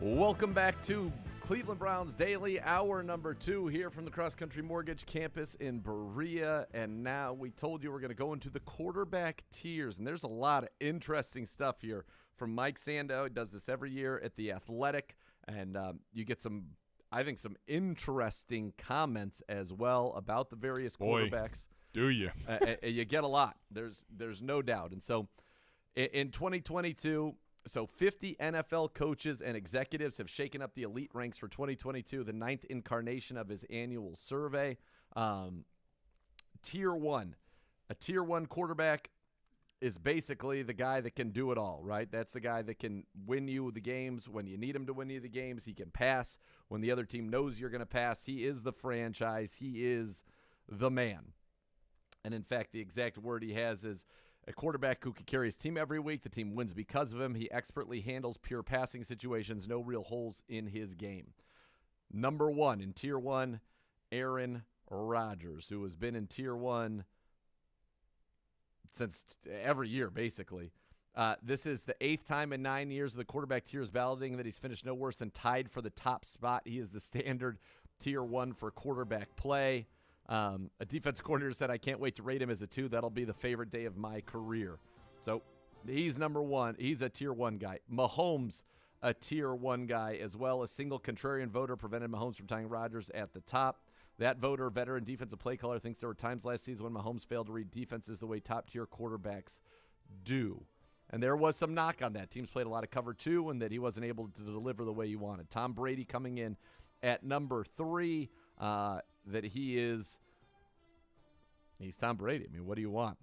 Welcome back to Cleveland Browns Daily, hour number 2 here from the Cross Country Mortgage Campus in Berea. And now we told you we're going to go into the quarterback tiers. And there's a lot of interesting stuff here from Mike Sandow. He does this every year at The Athletic. And you get some interesting comments as well about the various quarterbacks. Do you? You get a lot. There's no doubt. And so in 2022, 50 NFL coaches and executives have shaken up the elite ranks for 2022, the 9th incarnation of his annual survey. Tier 1. A Tier 1 quarterback is basically the guy that can do it all, right? That's the guy that can win you the games when you need him to win you the games. He can pass when the other team knows you're going to pass. He is the franchise. He is the man. And, in fact, the exact word he has is a quarterback who can carry his team every week. The team wins because of him. He expertly handles pure passing situations, no real holes in his game. Number 1 in Tier 1, Aaron Rodgers, who has been in Tier 1 since every year, basically. This is the 8th time in 9 years of the quarterback tiers balloting that he's finished no worse than tied for the top spot. He is the standard Tier 1 for quarterback play. A defensive coordinator said, I can't wait to rate him as a 2. That'll be the favorite day of my career. So he's number 1. He's a Tier 1 guy. Mahomes, a Tier 1 guy as well. A single contrarian voter prevented Mahomes from tying Rodgers at the top. That voter, veteran defensive play caller, thinks there were times last season when Mahomes failed to read defenses the way top-tier quarterbacks do. And there was some knock on that. Teams played a lot of cover 2 and that he wasn't able to deliver the way he wanted. Tom Brady coming in at number 3. That he's Tom Brady. I mean, what do you want?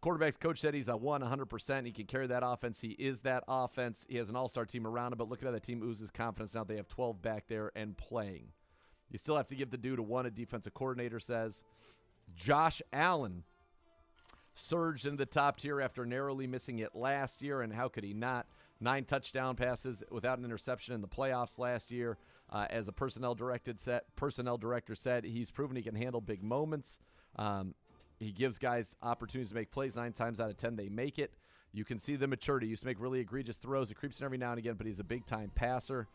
Quarterback's coach said he's a 100%. He can carry that offense. He is that offense. He has an all-star team around him, but look at how that team oozes confidence now. They have 12 back there and playing. You still have to give the due to 1, a defensive coordinator says. Josh Allen surged into the top tier after narrowly missing it last year, and how could he not? 9 touchdown passes without an interception in the playoffs last year. As a personnel director said, he's proven he can handle big moments. He gives guys opportunities to make plays. 9 times out of 10, they make it. You can see the maturity. He used to make really egregious throws. It creeps in every now and again, but he's a big-time passer.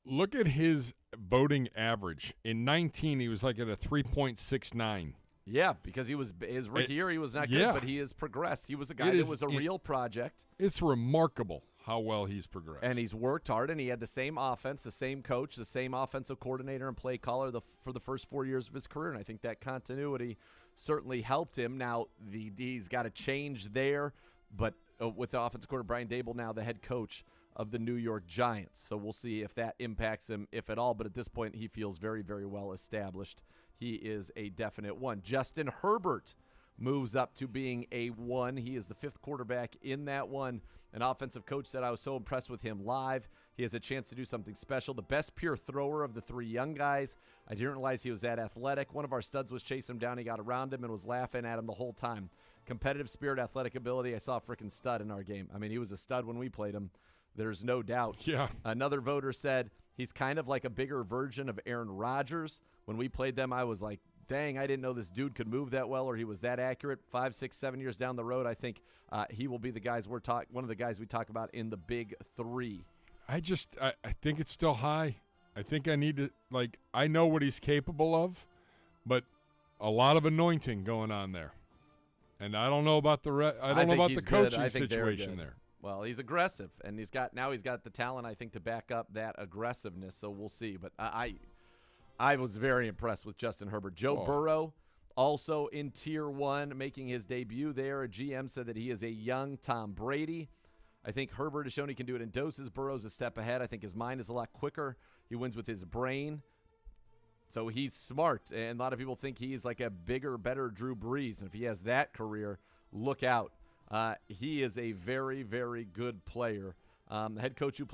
Look at his voting average. In 19, he was like at a 3.69. Yeah, because his rookie year, he was not good, but he has progressed. He was a guy that was a real project. It's remarkable how well he's progressed. And he's worked hard, and he had the same offense, the same coach, the same offensive coordinator and play caller for the first 4 years of his career, and I think that continuity certainly helped him. Now, he's got to change there, but with the offensive coordinator, Brian Daboll, now the head coach of the New York Giants. So we'll see if that impacts him, if at all. But at this point, he feels very, very well established. He is a definite 1. Justin Herbert moves up to being a 1. He is the 5th quarterback in that 1. An offensive coach said, I was so impressed with him live. He has a chance to do something special. The best pure thrower of the 3 young guys. I didn't realize he was that athletic. One of our studs was chasing him down. He got around him and was laughing at him the whole time. Competitive spirit, athletic ability. I saw a freaking stud in our game. I mean, he was a stud when we played him. There's no doubt. Yeah. Another voter said he's kind of like a bigger version of Aaron Rodgers. When we played them, I was like, dang, I didn't know this dude could move that well or he was that accurate. 5, 6, 7 years down the road, I think he will be the guys one of the guys we talk about in the big 3. I think it's still high. I think I need to, I know what he's capable of, but a lot of anointing going on there. And I don't know about the coaching situation there. Well, he's aggressive, and he's got the talent, I think, to back up that aggressiveness. So we'll see. But I was very impressed with Justin Herbert. Joe Burrow, also in Tier 1, making his debut there. A GM said that he is a young Tom Brady. I think Herbert has shown he can do it in doses. Burrow's a step ahead. I think his mind is a lot quicker. He wins with his brain. So he's smart, and a lot of people think he's like a bigger, better Drew Brees. And if he has that career, look out. He is a very, very good player. The head coach who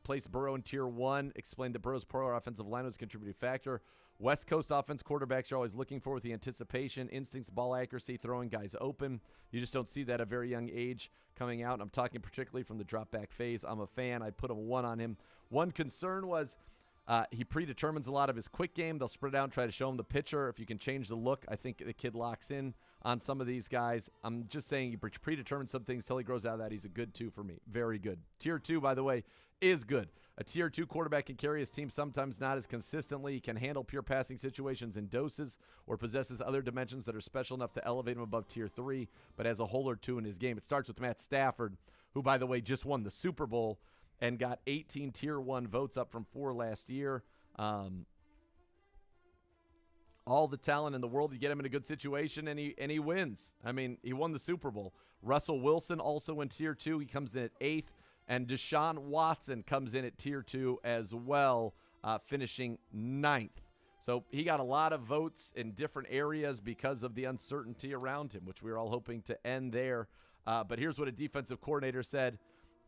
placed Burrow in Tier 1 explained that Burrow's poor offensive line was a contributing factor. West Coast offense quarterbacks are always looking for with the anticipation, instincts, ball accuracy, throwing guys open. You just don't see that at a very young age coming out. And I'm talking particularly from the drop-back phase. I'm a fan. I'd put a 1 on him. One concern was he predetermines a lot of his quick game. They'll spread out and try to show him the pitcher. If you can change the look, I think the kid locks in on some of these guys. I'm just saying you predetermine some things till he grows out of that. He's a good 2 for me. Very good. Tier 2, by the way, is good. A Tier 2 quarterback can carry his team, sometimes not as consistently. He can handle pure passing situations in doses or possesses other dimensions that are special enough to elevate him above Tier 3, but has a hole or two in his game. It starts with Matt Stafford, who, by the way, just won the Super Bowl and got 18 Tier 1 votes up from 4 last year. All the talent in the world. You get him in a good situation, and he wins. I mean, he won the Super Bowl. Russell Wilson also in Tier 2. He comes in at 8th. And Deshaun Watson comes in at Tier 2 as well, finishing 9th. So he got a lot of votes in different areas because of the uncertainty around him, which we were all hoping to end there. But here's what a defensive coordinator said.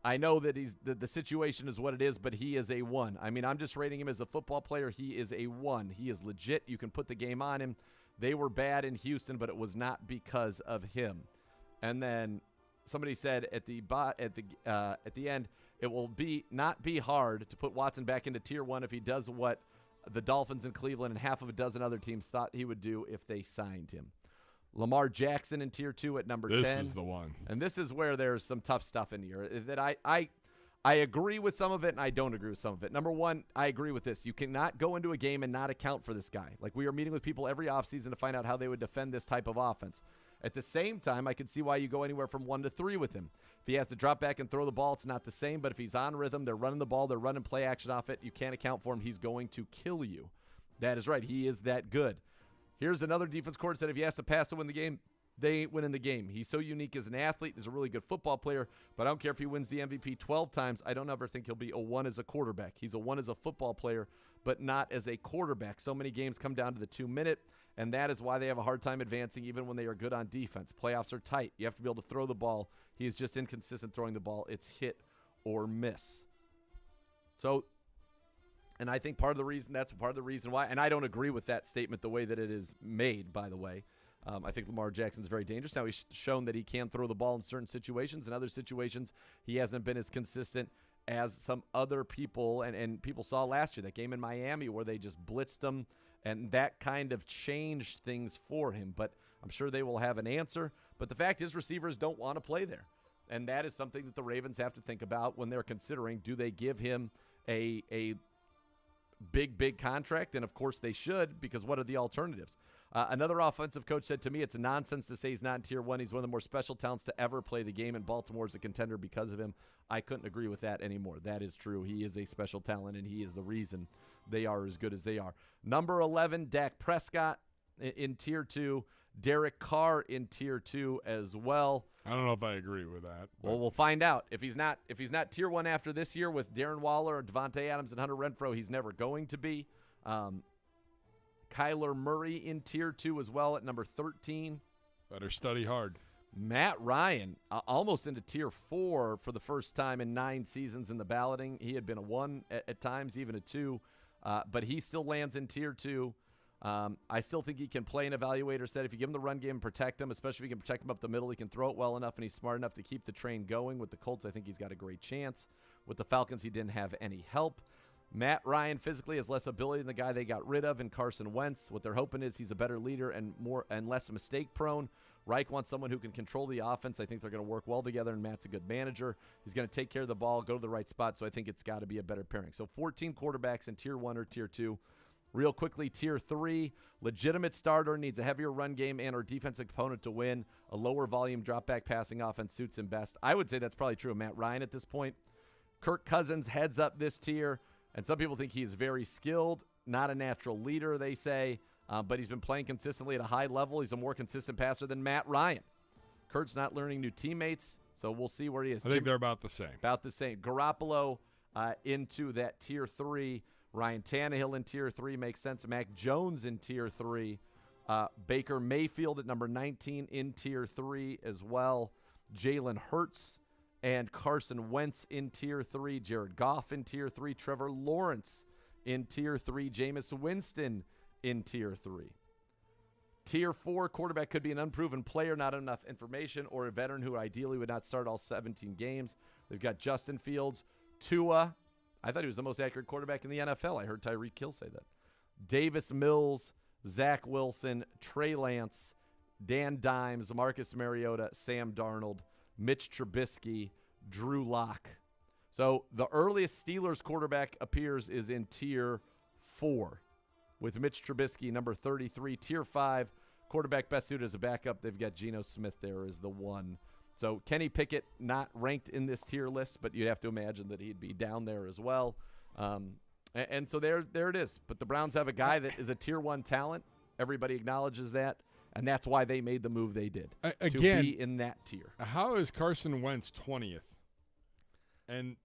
I know that the situation is what it is, but he is a 1. I mean, I'm just rating him as a football player. He is a 1. He is legit. You can put the game on him. They were bad in Houston, but it was not because of him. And then somebody said at the end, it will not be hard to put Watson back into Tier 1 if he does what the Dolphins in Cleveland and half of a dozen other teams thought he would do if they signed him. Lamar Jackson in Tier 2 at number 10. This is the one. And this is where there's some tough stuff in here that I agree with some of it and I don't agree with some of it. Number one, I agree with this. You cannot go into a game and not account for this guy. Like, we are meeting with people every offseason to find out how they would defend this type of offense. At the same time, I can see why you go anywhere from 1 to 3 with him. If he has to drop back and throw the ball, it's not the same. But if he's on rhythm, they're running the ball, they're running play action off it, you can't account for him. He's going to kill you. That is right. He is that good. Here's another defense coordinator said if he has to pass to win the game, they win in the game. He's so unique as an athlete. He's a really good football player, but I don't care if he wins the MVP 12 times. I don't ever think he'll be a 1 as a quarterback. He's a 1 as a football player, but not as a quarterback. So many games come down to the 2-minute, and that is why they have a hard time advancing even when they are good on defense. Playoffs are tight. You have to be able to throw the ball. He is just inconsistent throwing the ball. It's hit or miss. So, and I think that's part of the reason why, and I don't agree with that statement the way that it is made, by the way. I think Lamar Jackson's very dangerous. Now, he's shown that he can throw the ball in certain situations. In other situations, he hasn't been as consistent as some other people. And people saw last year, that game in Miami where they just blitzed him, and that kind of changed things for him. But I'm sure they will have an answer. But the fact is, receivers don't want to play there. And that is something that the Ravens have to think about when they're considering, do they give him a big contract? And, of course, they should, because what are the alternatives? Another offensive coach said to me, it's nonsense to say he's not in Tier 1. He's one of the more special talents to ever play the game, and Baltimore is a contender because of him. I couldn't agree with that anymore. That is true. He is a special talent, and he is the reason they are as good as they are. Number 11, Dak Prescott in Tier 2. Derek Carr in Tier 2 as well. I don't know if I agree with that. Well, we'll find out. If he's not Tier 1 after this year with Darren Waller, Devontae Adams, and Hunter Renfrow, he's never going to be. Kyler Murray in Tier 2 as well at number 13. Better study hard. Matt Ryan almost into Tier 4 for the first time in 9 seasons in the balloting. He had been a 1 at times, even a 2, but he still lands in Tier 2. I still think he can play. An evaluator said if you give him the run game and protect him, especially if you can protect him up the middle, he can throw it well enough, and he's smart enough to keep the train going. With the Colts, I think he's got a great chance. With the Falcons, he didn't have any help. Matt Ryan physically has less ability than the guy they got rid of in Carson Wentz. What they're hoping is he's a better leader and less mistake prone. Reich wants someone who can control the offense. I think they're going to work well together, and Matt's a good manager. He's going to take care of the ball, go to the right spot, so I think it's got to be a better pairing. So 14 quarterbacks in Tier 1 or Tier 2. Real quickly, Tier 3, legitimate starter, needs a heavier run game and or defensive component to win. A lower volume drop-back passing offense suits him best. I would say that's probably true of Matt Ryan at this point. Kirk Cousins heads up this tier, and some people think he's very skilled, not a natural leader, they say, but he's been playing consistently at a high level. He's a more consistent passer than Matt Ryan. Kurt's not learning new teammates, so we'll see where he is. I think they're about the same. About the same. Garoppolo into that Tier 3. Ryan Tannehill in Tier 3 makes sense. Mac Jones in Tier 3. Baker Mayfield at number 19 in Tier 3 as well. Jalen Hurts and Carson Wentz in Tier 3. Jared Goff in Tier 3. Trevor Lawrence in Tier 3. Jameis Winston in Tier 3. Tier 4 quarterback could be an unproven player, not enough information, or a veteran who ideally would not start all 17 games. They've got Justin Fields, Tua. I thought he was the most accurate quarterback in the NFL. I heard Tyreek Hill say that. Davis Mills, Zach Wilson, Trey Lance, Dan Dimes, Marcus Mariota, Sam Darnold, Mitch Trubisky, Drew Lock. So the earliest Steelers quarterback appears is in Tier 4 with Mitch Trubisky, number 33. Tier 5, quarterback best suited as a backup. They've got Geno Smith there as the 1. So Kenny Pickett not ranked in this tier list, but you'd have to imagine that he'd be down there as well. And so there it is. But the Browns have a guy that is a Tier 1 talent. Everybody acknowledges that, and that's why they made the move they did, to be in that tier. How is Carson Wentz 20th? And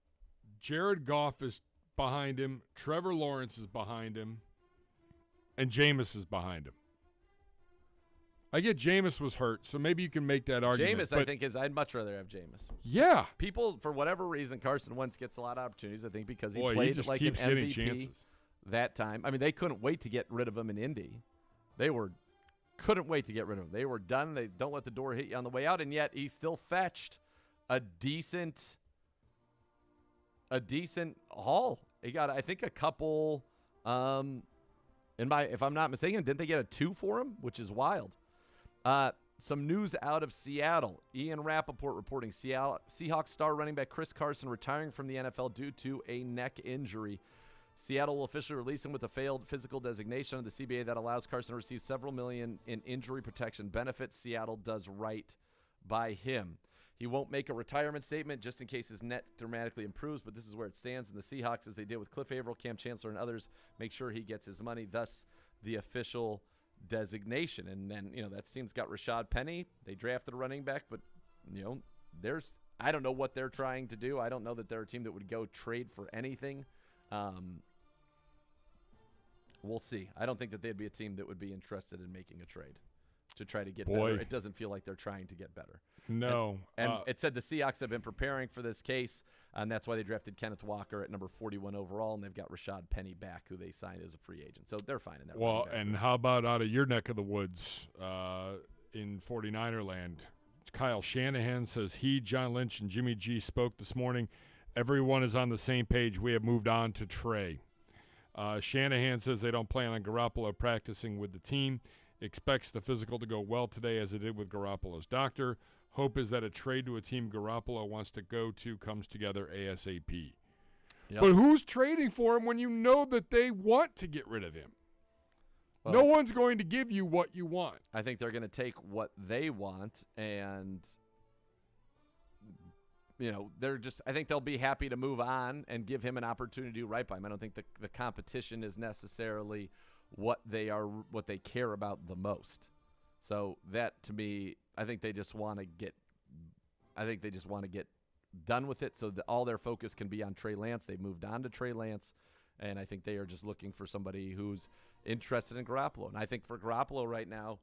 Jared Goff is behind him, Trevor Lawrence is behind him, and Jameis is behind him. I get Jameis was hurt, so maybe you can make that argument. Jameis, I think, I'd much rather have Jameis. Yeah. People, for whatever reason, Carson Wentz gets a lot of opportunities, I think, because he he played just like keeps an getting MVP chances. that time. I mean, they couldn't wait to get rid of him in Indy. They couldn't wait to get rid of him. They were done. They don't let the door hit you on the way out, and yet he still fetched a decent haul. He got, I think, a couple. If I'm not mistaken, didn't they get a 2 for him, which is wild. Some news out of Seattle. Ian Rappaport reporting Seahawks star running back Chris Carson retiring from the NFL due to a neck injury. Seattle will officially release him with a failed physical designation of the CBA that allows Carson to receive several million in injury protection benefits. Seattle does right by him. He won't make a retirement statement just in case his neck dramatically improves, but this is where it stands. And the Seahawks, as they did with Cliff Averill, Cam Chancellor, and others, make sure he gets his money, thus the official designation. And then, that team's got Rashad Penny. They drafted a running back, but, I don't know what they're trying to do. I don't know that they're a team that would go trade for anything. We'll see. I don't think that they'd be a team that would be interested in making a trade to try to get better. It doesn't feel like they're trying to get better. No. And it said the Seahawks have been preparing for this case, and that's why they drafted Kenneth Walker at number 41 overall, and they've got Rashad Penny back, who they signed as a free agent. So they're fine in that. Well, and how about out of your neck of the woods in 49er land? Kyle Shanahan says he, John Lynch, and Jimmy G spoke this morning. Everyone is on the same page. We have moved on to Trey. Shanahan says they don't plan on Garoppolo practicing with the team. Expects the physical to go well today as it did with Garoppolo's doctor. Hope is that a trade to a team Garoppolo wants to go to comes together ASAP. Yep. But who's trading for him when you know that they want to get rid of him? Well, no one's going to give you what you want. I think they're going to take what they want, and I think they'll be happy to move on and give him an opportunity to do right by him. I don't think the competition is necessarily what they care about the most. So that, to me, I think they just want to get done with it so that all their focus can be on Trey Lance. They've moved on to Trey Lance, and I think they are just looking for somebody who's interested in Garoppolo. And I think for Garoppolo right now,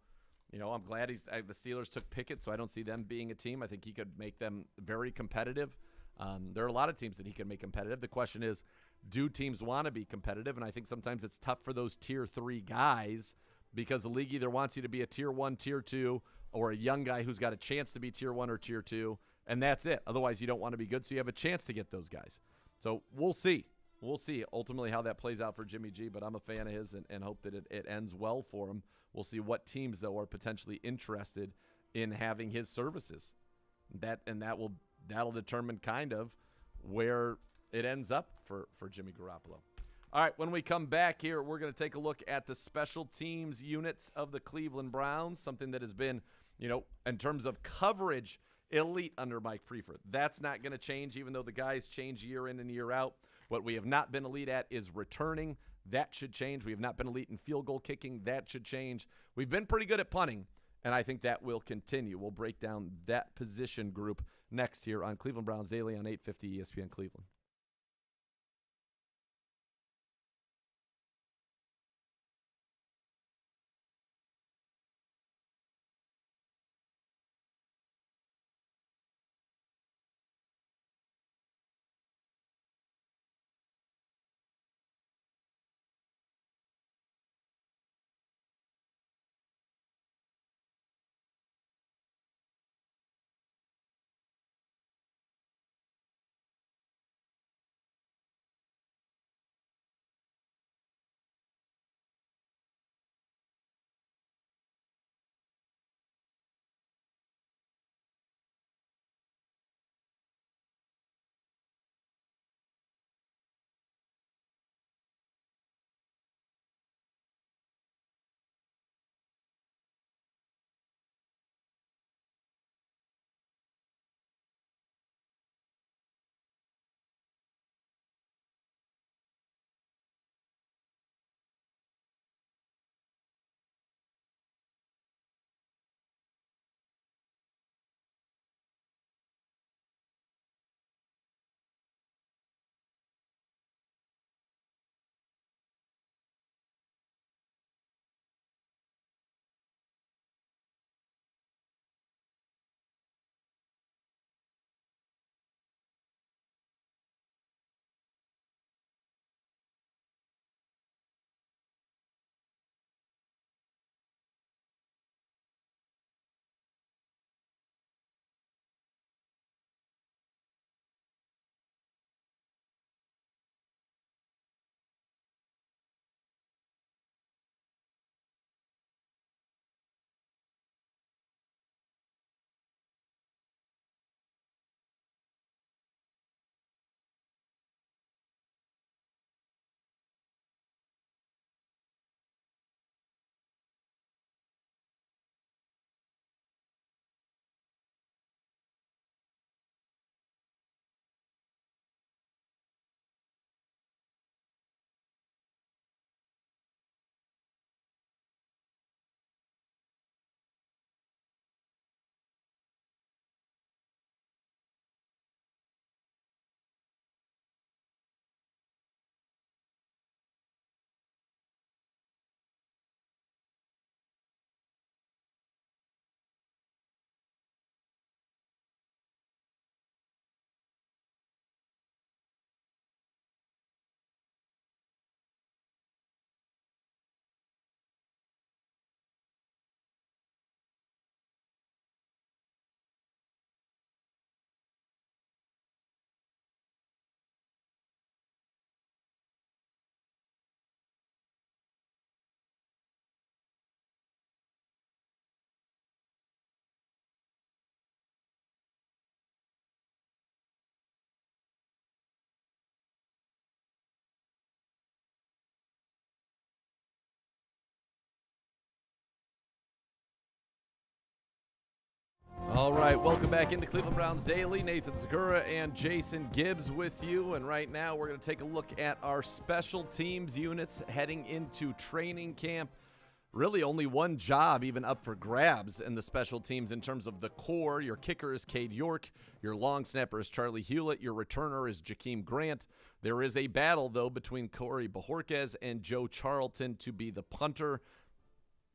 I'm glad the Steelers took Pickett, so I don't see them being a team. I think he could make them very competitive. There are a lot of teams that he could make competitive. The question is, do teams want to be competitive? And I think sometimes it's tough for those Tier 3 guys because the league either wants you to be a Tier 1, Tier 2, or a young guy who's got a chance to be Tier 1 or Tier 2, and that's it. Otherwise, you don't want to be good, so you have a chance to get those guys. So we'll see. We'll see ultimately how that plays out for Jimmy G, but I'm a fan of his and hope that it ends well for him. We'll see what teams, though, are potentially interested in having his services. That'll determine kind of where it ends up for Jimmy Garoppolo. All right, when we come back here, we're going to take a look at the special teams units of the Cleveland Browns, something that has been, in terms of coverage, elite under Mike Prefer. That's not going to change, even though the guys change year in and year out. What we have not been elite at is returning. That should change. We have not been elite in field goal kicking. That should change. We've been pretty good at punting, and I think that will continue. We'll break down that position group next here on Cleveland Browns Daily on 850 ESPN Cleveland. All right, welcome back into Cleveland Browns Daily. Nathan Zegura and Jason Gibbs with you. And right now we're going to take a look at our special teams units heading into training camp. Really only one job even up for grabs in the special teams in terms of the core. Your kicker is Cade York. Your long snapper is Charlie Hewlett. Your returner is Jakeem Grant. There is a battle, though, between Corey Bojorquez and Joe Charlton to be the punter.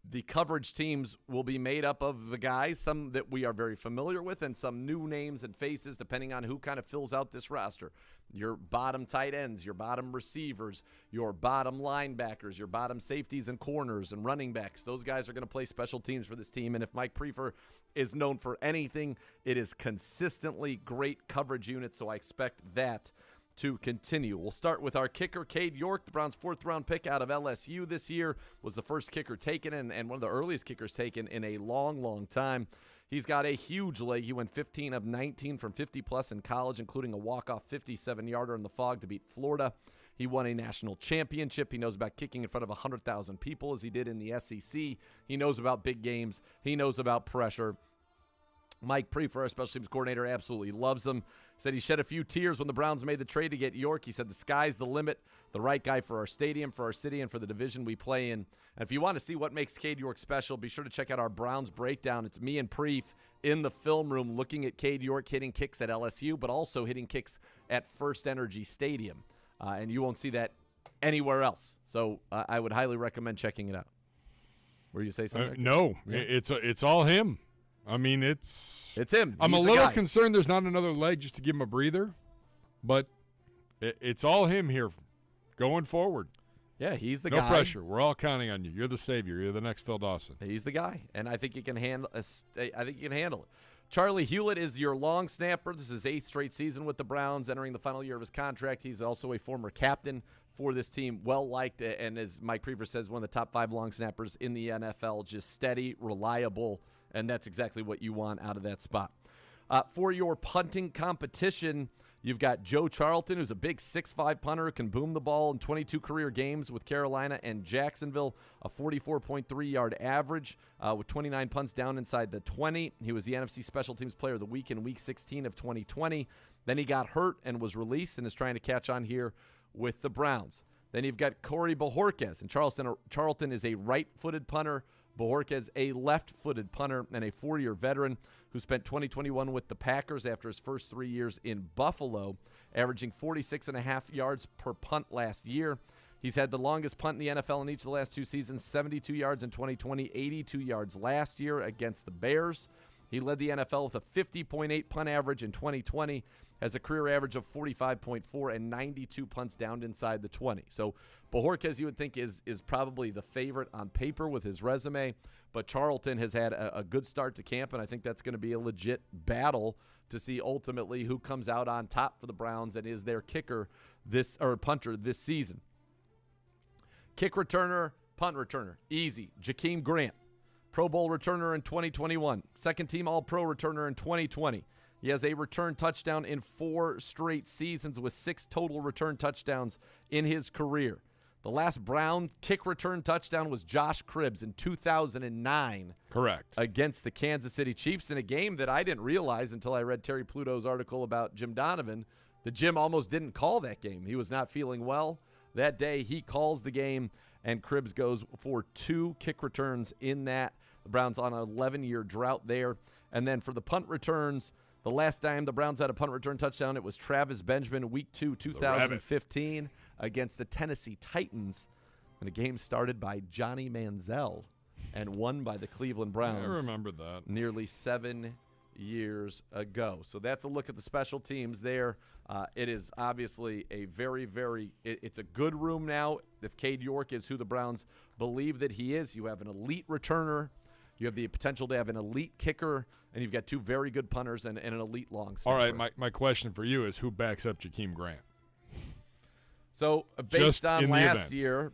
The coverage teams will be made up of the guys, some that we are very familiar with and some new names and faces depending on who kind of fills out this roster. Your bottom tight ends, your bottom receivers, your bottom linebackers, your bottom safeties and corners and running backs. Those guys are going to play special teams for this team. And if Mike Prefer is known for anything, it is consistently great coverage units, so I expect that to continue. We'll start with our kicker, Cade York, the Browns' 4th-round pick out of LSU this year, was the first kicker taken and one of the earliest kickers taken in a long, long time. He's got a huge leg. He went 15 of 19 from 50-plus in college, including a walk-off 57-yarder in the Fog to beat Florida. He won a national championship. He knows about kicking in front of 100,000 people as he did in the SEC. He knows about big games. He knows about pressure. Mike Prefer, our special teams coordinator, absolutely loves him. Said he shed a few tears when the Browns made the trade to get York. He said the sky's the limit, the right guy for our stadium, for our city, and for the division we play in. And if you want to see what makes Cade York special, be sure to check out our Browns breakdown. It's me and Preef in the film room looking at Cade York hitting kicks at LSU, but also hitting kicks at First Energy Stadium. And you won't see that anywhere else. So I would highly recommend checking it out. Were you say something? No, yeah. It's all him. I mean, it's him. I'm a little concerned there's not another leg just to give him a breather, but it's all him here going forward. Yeah, he's the guy. No pressure. We're all counting on you. You're the savior. You're the next Phil Dawson. He's the guy, and I think he can handle. It. Charlie Hewlett is your long snapper. This is his 8th straight season with the Browns, entering the final year of his contract. He's also a former captain for this team, well liked, and as Mike Prefer says, one of the top 5 long snappers in the NFL. Just steady, reliable. And that's exactly what you want out of that spot. For your punting competition, you've got Joe Charlton, who's a big 6'5" punter who can boom the ball in 22 career games with Carolina and Jacksonville, a 44.3-yard average with 29 punts down inside the 20. He was the NFC Special Teams Player of the Week in Week 16 of 2020. Then he got hurt and was released and is trying to catch on here with the Browns. Then you've got Corey Bojorquez, and Charlton is a right-footed punter. Bojorquez, a left-footed punter and a 4-year veteran who spent 2021 with the Packers after his first 3 years in Buffalo, averaging 46.5 yards per punt last year. He's had the longest punt in the NFL in each of the last 2 seasons, 72 yards in 2020, 82 yards last year against the Bears. He led the NFL with a 50.8 punt average in 2020, has a career average of 45.4 and 92 punts down inside the 20. So Bojorquez, you would think, is probably the favorite on paper with his resume, but Charlton has had a good start to camp, and I think that's going to be a legit battle to see ultimately who comes out on top for the Browns and is their punter this season. Kick returner, punt returner, easy. Jakeem Grant, Pro Bowl returner in 2021, second-team All-Pro returner in 2020. He has a return touchdown in 4 straight seasons with 6 total return touchdowns in his career. The last Brown kick return touchdown was Josh Cribbs in 2009. Correct. Against the Kansas City Chiefs in a game that I didn't realize until I read Terry Pluto's article about Jim Donovan. The Jim almost didn't call that game. He was not feeling well that day. He calls the game, and Cribbs goes for 2 kick returns in that. The Browns on an 11-year drought there. And then for the punt returns, the last time the Browns had a punt return touchdown, it was Travis Benjamin, Week 2, 2015, against the Tennessee Titans. And the game started by Johnny Manziel and won by the Cleveland Browns. I remember that. Nearly 7 years ago. So that's a look at the special teams there. It is obviously a it's a good room now. If Cade York is who the Browns believe that he is, you have an elite returner. You have the potential to have an elite kicker, and you've got 2 very good punters and an elite long snapper. All right, my question for you is who backs up Jakeem Grant? So based on last year,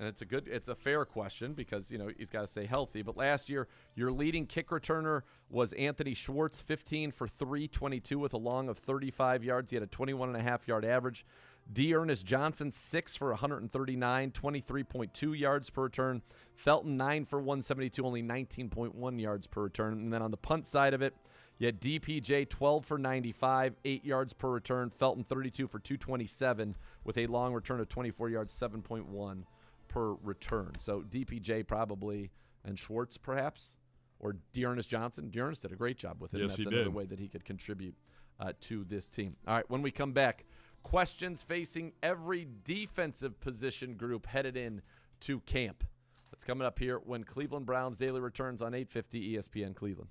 and it's a fair question because, he's got to stay healthy. But last year, your leading kick returner was Anthony Schwartz, 15 for 322 with a long of 35 yards. He had a 21.5-yard average. D'Ernest Johnson, 6 for 139, 23.2 yards per return. Felton, 9 for 172, only 19.1 yards per return. And then on the punt side of it, you had DPJ, 12 for 95, 8 yards per return. Felton, 32 for 227 with a long return of 24 yards, 7.1 per return. So DPJ probably, and Schwartz perhaps, or D'Ernest Johnson. D'Ernest did a great job with it. Yes, and that's he another did. way that he could contribute to this team. All right, when we come back, questions facing every defensive position group headed in to camp. That's coming up here when Cleveland Browns Daily returns on 850 ESPN Cleveland.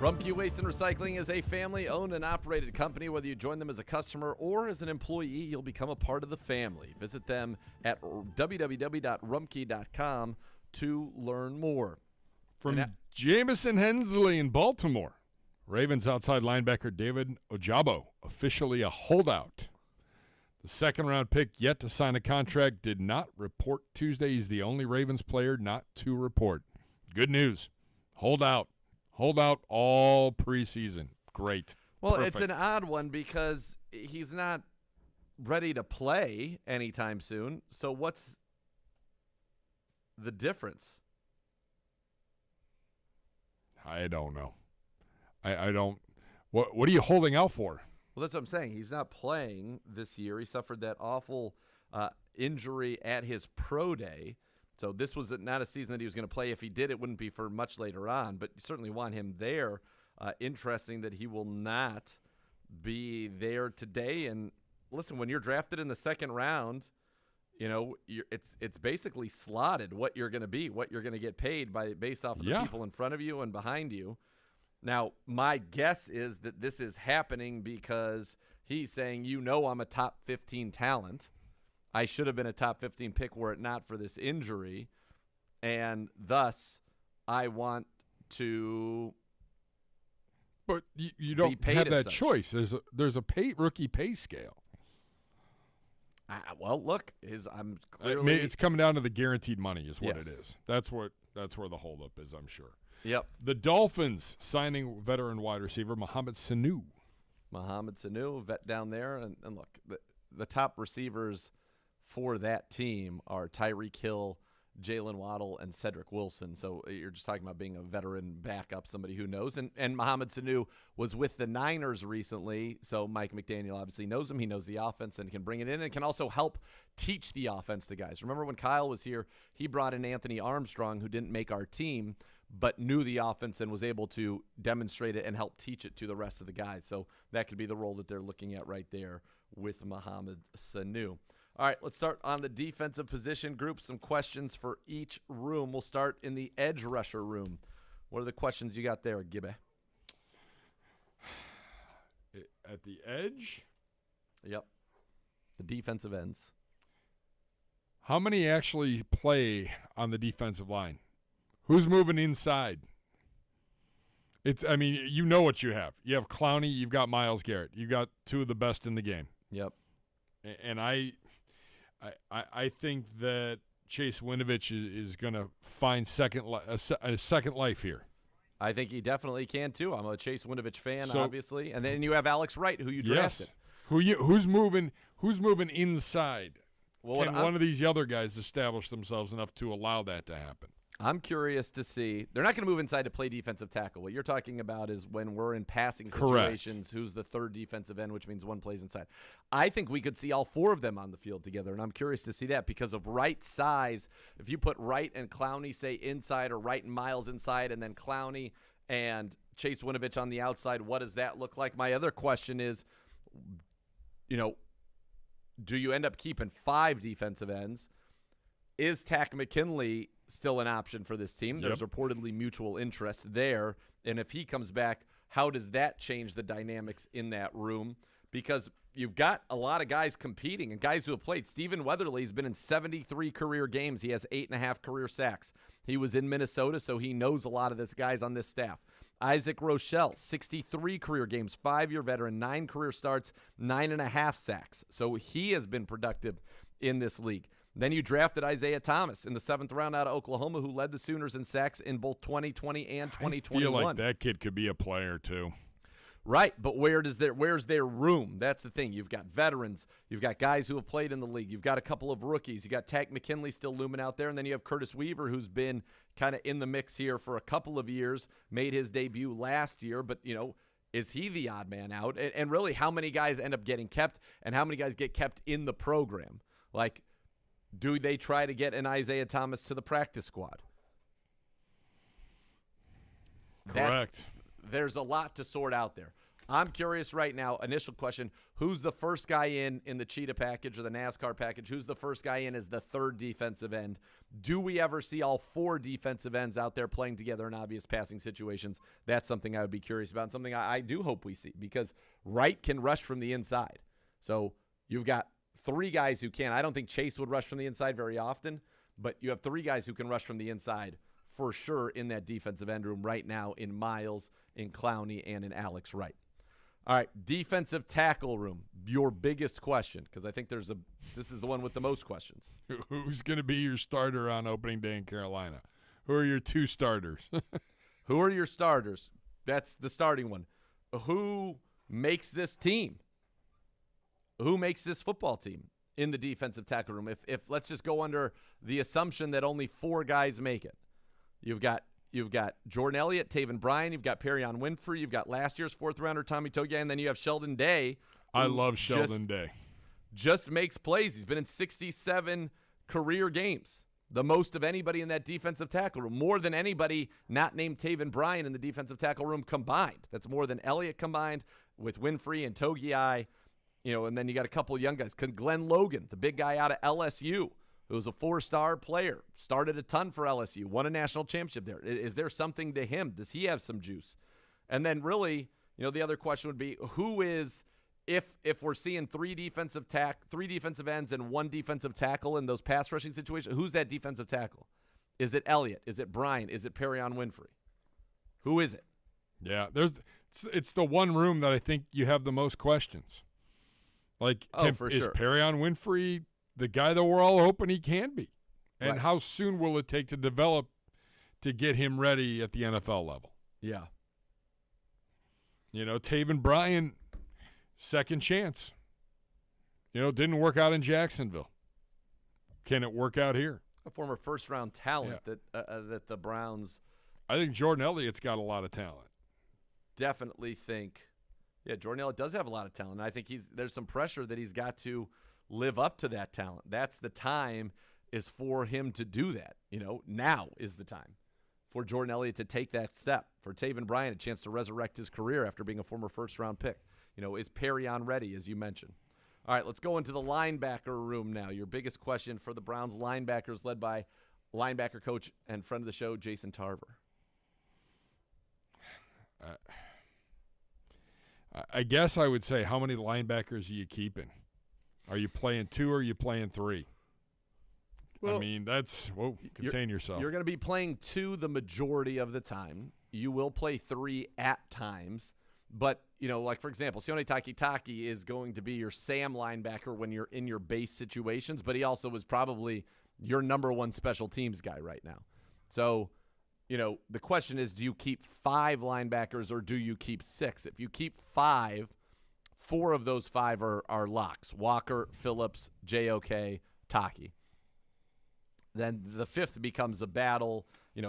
Rumpke Waste and Recycling is a family-owned and operated company. Whether you join them as a customer or as an employee, you'll become a part of the family. Visit them at www.rumpke.com to learn more. From Jamison Hensley in Baltimore, Ravens outside linebacker David Ojabo officially a holdout. The second-round pick yet to sign a contract did not report Tuesday. He's the only Ravens player not to report. Good news. Holdout all preseason. Great. Well, Perfect. It's an odd one because he's not ready to play anytime soon. So what's the difference? I don't know. I don't. What are you holding out for? Well, that's what I'm saying. He's not playing this year. He suffered that awful injury at his pro day. So this was not a season that he was going to play. If he did, it wouldn't be for much later on. But you certainly want him there. Interesting that he will not be there today. And listen, when you're drafted in the second round, you know it's basically slotted what you're going to be, what you're going to get paid based off of the people in front of you and behind you. Now, my guess is that this is happening because he's saying, I'm a top 15 talent. I should have been a top 15 pick were it not for this injury, and thus I want to. But you don't have that choice. There's a rookie pay scale. Well, look, I'm clearly it's coming down to the guaranteed money is what it is. That's where the holdup is, I'm sure. Yep. The Dolphins signing veteran wide receiver Mohamed Sanu. Vet down there, and look, the top receivers for that team are Tyreek Hill, Jalen Waddle, and Cedric Wilson. So you're just talking about being a veteran backup, somebody who knows. And Mohamed Sanu was with the Niners recently, so Mike McDaniel obviously knows him. He knows the offense and can bring it in and can also help teach the offense to guys. Remember when Kyle was here, he brought in Anthony Armstrong, who didn't make our team, but knew the offense and was able to demonstrate it and help teach it to the rest of the guys. So that could be the role that they're looking at right there with Mohamed Sanu. All right, let's start on the defensive position group. Some questions for each room. We'll start in the edge rusher room. What are the questions you got there, Gibbe? At the edge? Yep. The defensive ends. How many actually play on the defensive line? Who's moving inside? You know what you have. You have Clowney, you've got Myles Garrett. You've got two of the best in the game. Yep. And I think that Chase Winovich is going to find a second life here. I think he definitely can too. I'm a Chase Winovich fan, obviously. And then you have Alex Wright, who you drafted. Yes. Who's moving inside? Well, can one of these other guys establish themselves enough to allow that to happen? I'm curious to see. They're not going to move inside to play defensive tackle. What you're talking about is when we're in passing situations, who's the third defensive end, which means one plays inside. I think we could see all four of them on the field together, and I'm curious to see that because of Wright's size. If you put Wright and Clowney, say, inside, or Wright and Myles inside, and then Clowney and Chase Winovich on the outside, what does that look like? My other question is, do you end up keeping 5 defensive ends? Is Takk McKinley still an option for this team? There's reportedly mutual interest there. And if he comes back, how does that change the dynamics in that room? Because you've got a lot of guys competing and guys who have played. Stephen Weatherly's been in 73 career games. He has 8.5 career sacks. He was in Minnesota, so he knows a lot of these guys on this staff. Isaac Rochelle, 63 career games, 5-year veteran, 9 career starts, 9.5 sacks. So he has been productive in this league. Then you drafted Isaiah Thomas in the 7th round out of Oklahoma, who led the Sooners in sacks in both 2020 and 2021. I feel like that kid could be a player too. Right, but where's their room? That's the thing. You've got veterans. You've got guys who have played in the league. You've got a couple of rookies. You got Takk McKinley still looming out there, and then you have Curtis Weaver, who's been kind of in the mix here for a couple of years, made his debut last year, but, is he the odd man out? And really, how many guys end up getting kept, and how many guys get kept in the program? Like, do they try to get an Isaiah Thomas to the practice squad? Correct. There's a lot to sort out there. I'm curious right now, initial question, who's the first guy in the Cheetah package or the NASCAR package? Who's the first guy in as the third defensive end? Do we ever see all four defensive ends out there playing together in obvious passing situations? That's something I would be curious about, and something I do hope we see, because Wright can rush from the inside. So you've got three guys who can. I don't think Chase would rush from the inside very often, but you have three guys who can rush from the inside for sure in that defensive end room right now, in Miles, in Clowney, and in Alex Wright. All right, defensive tackle room, your biggest question, because I think this is the one with the most questions. Who's going to be your starter on opening day in Carolina? Who are your two starters? Who are your starters? That's the starting one. Who makes this team? Who makes this football team in the defensive tackle room? If let's just go under the assumption that only four guys make it. You've got Jordan Elliott, Taven Bryan, you've got Perion Winfrey, you've got last year's fourth rounder Tommy Togiai, and then you have Sheldon Day. I love Sheldon Day. Just makes plays. He's been in 67 career games, the most of anybody in that defensive tackle room, more than anybody not named Taven Bryan in the defensive tackle room combined. That's more than Elliott combined with Winfrey and Togiai. And then you got a couple of young guys. Glenn Logan, the big guy out of LSU, who was a four-star player, started a ton for LSU, won a national championship there. Is there something to him? Does he have some juice? And then really, the other question would be, who is, if we're seeing three defensive ends and one defensive tackle in those pass rushing situations, who's that defensive tackle? Is it Elliott? Is it Bryan? Is it Perion Winfrey? Who is it? Yeah, it's the one room that I think you have the most questions. Like, is Perion Winfrey the guy that we're all hoping he can be? And how soon will it take to develop to get him ready at the NFL level? Yeah. Taven Bryan, second chance. Didn't work out in Jacksonville. Can it work out here? A former first-round talent that the Browns. I think Jordan Elliott's got a lot of talent. Definitely think. Yeah, Jordan Elliott does have a lot of talent. I think there's some pressure that he's got to live up to that talent. That's the time is for him to do that. Now is the time for Jordan Elliott to take that step. For Taven Bryan, a chance to resurrect his career after being a former first-round pick. Is Perion ready, as you mentioned? All right, let's go into the linebacker room now. Your biggest question for the Browns linebackers, led by linebacker coach and friend of the show, Jason Tarver. I guess I would say, how many linebackers are you keeping? Are you playing two or are you playing three? Well, contain yourself. You're going to be playing two the majority of the time. You will play three at times. But, like, for example, Sione Takitaki is going to be your Sam linebacker when you're in your base situations, but he also was probably your number one special teams guy right now. So, the question is, do you keep five linebackers or do you keep six? If you keep five, four of those five are locks: Walker, Phillips, JOK, Taki. Then the fifth becomes a battle.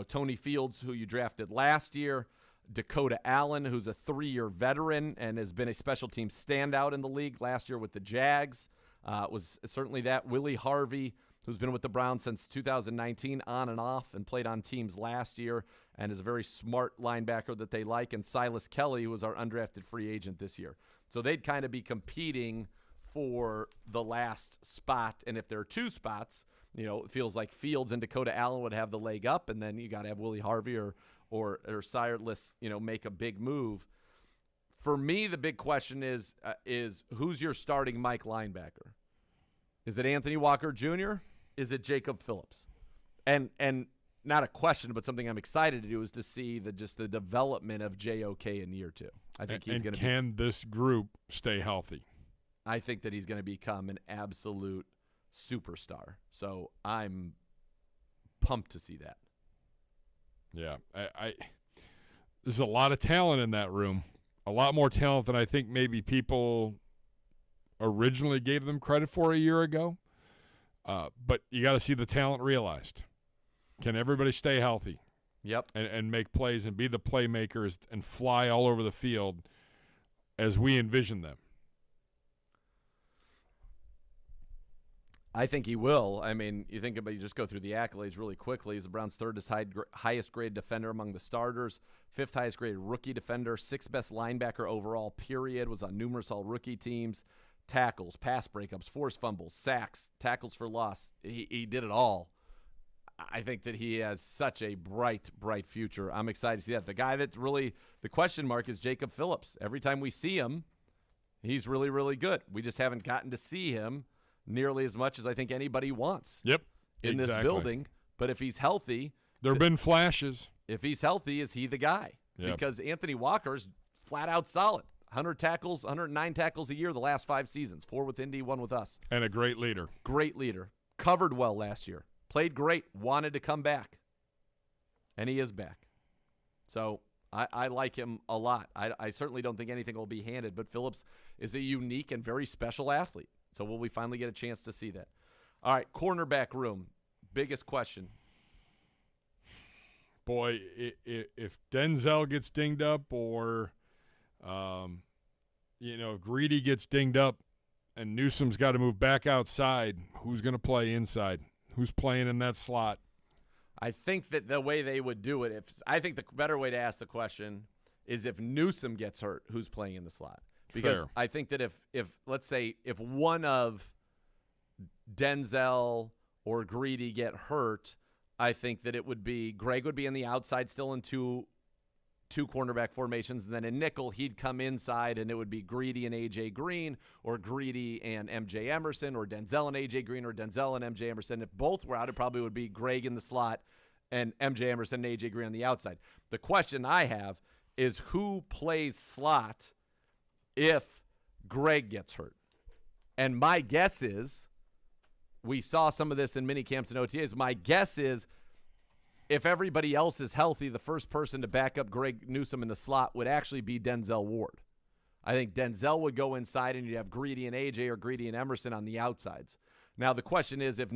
Tony Fields, who you drafted last year, Dakota Allen, who's a 3-year veteran and has been a special team standout in the league last year with the Jags, was certainly that. Willie Harvey, who's been with the Browns since 2019 on and off and played on teams last year and is a very smart linebacker that they like, and Silas Kelly, who was our undrafted free agent this year. So they'd kind of be competing for the last spot, and if there are two spots, it feels like Fields and Dakota Allen would have the leg up, and then you got to have Willie Harvey or Silas, make a big move. For me, the big question is who's your starting Mike linebacker? Is it Anthony Walker Jr.? Is it Jacob Phillips? And not a question, but something I'm excited to do is to see the development of JOK in year two. I think he's going to. Can this group stay healthy? I think that he's going to become an absolute superstar. So I'm pumped to see that. Yeah, there's a lot of talent in that room. A lot more talent than I think maybe people originally gave them credit for a year ago. But you got to see the talent realized. Can everybody stay healthy? Yep. And make plays and be the playmakers and fly all over the field as we envision them. I think he will. I mean, you just go through the accolades really quickly. He's the Browns' third highest grade defender among the starters, fifth highest graded rookie defender, sixth best linebacker overall, period, was on numerous all-rookie teams, tackles, pass breakups, forced fumbles, sacks, tackles for loss. He did it all. I think that he has such a bright, bright future. I'm excited to see that. The guy that's really the question mark is Jacob Phillips. Every time we see him, he's really, really good. We just haven't gotten to see him nearly as much as I think anybody wants in this building. But if he's healthy. There have been flashes. If he's healthy, is he the guy? Yep. Because Anthony Walker's flat out solid. 100 tackles, 109 tackles a year the last 5 seasons. 4 with Indy, 1 with us. And a great leader. Great leader. Covered well last year. Played great. Wanted to come back. And he is back. So I like him a lot. I certainly don't think anything will be handed, but Phillips is a unique and very special athlete. So will we finally get a chance to see that? All right, cornerback room. Biggest question. Boy, if Denzel gets dinged up or, if Greedy gets dinged up and Newsome's got to move back outside, who's going to play inside? Who's playing in that slot? I think that the way they would do it, I think the better way to ask the question is if Newsome gets hurt, who's playing in the slot? Because Fair. I think that if let's say if one of Denzel or Greedy get hurt, I think that it would be Greg would be on the outside still in two cornerback formations, and then in nickel he'd come inside and it would be Greedy and AJ Green or Greedy and MJ Emerson or Denzel and AJ Green or Denzel and MJ Emerson. If both were out, it probably would be Greg in the slot and MJ Emerson and AJ Green on the outside. The question I have is who plays slot if Greg gets hurt? And my guess is, we saw some of this in mini camps and OTAs, my guess is if everybody else is healthy, the first person to back up Greg Newsome in the slot would actually be Denzel Ward. I think Denzel would go inside and you'd have Greedy and AJ or Greedy and Emerson on the outsides. Now the question is if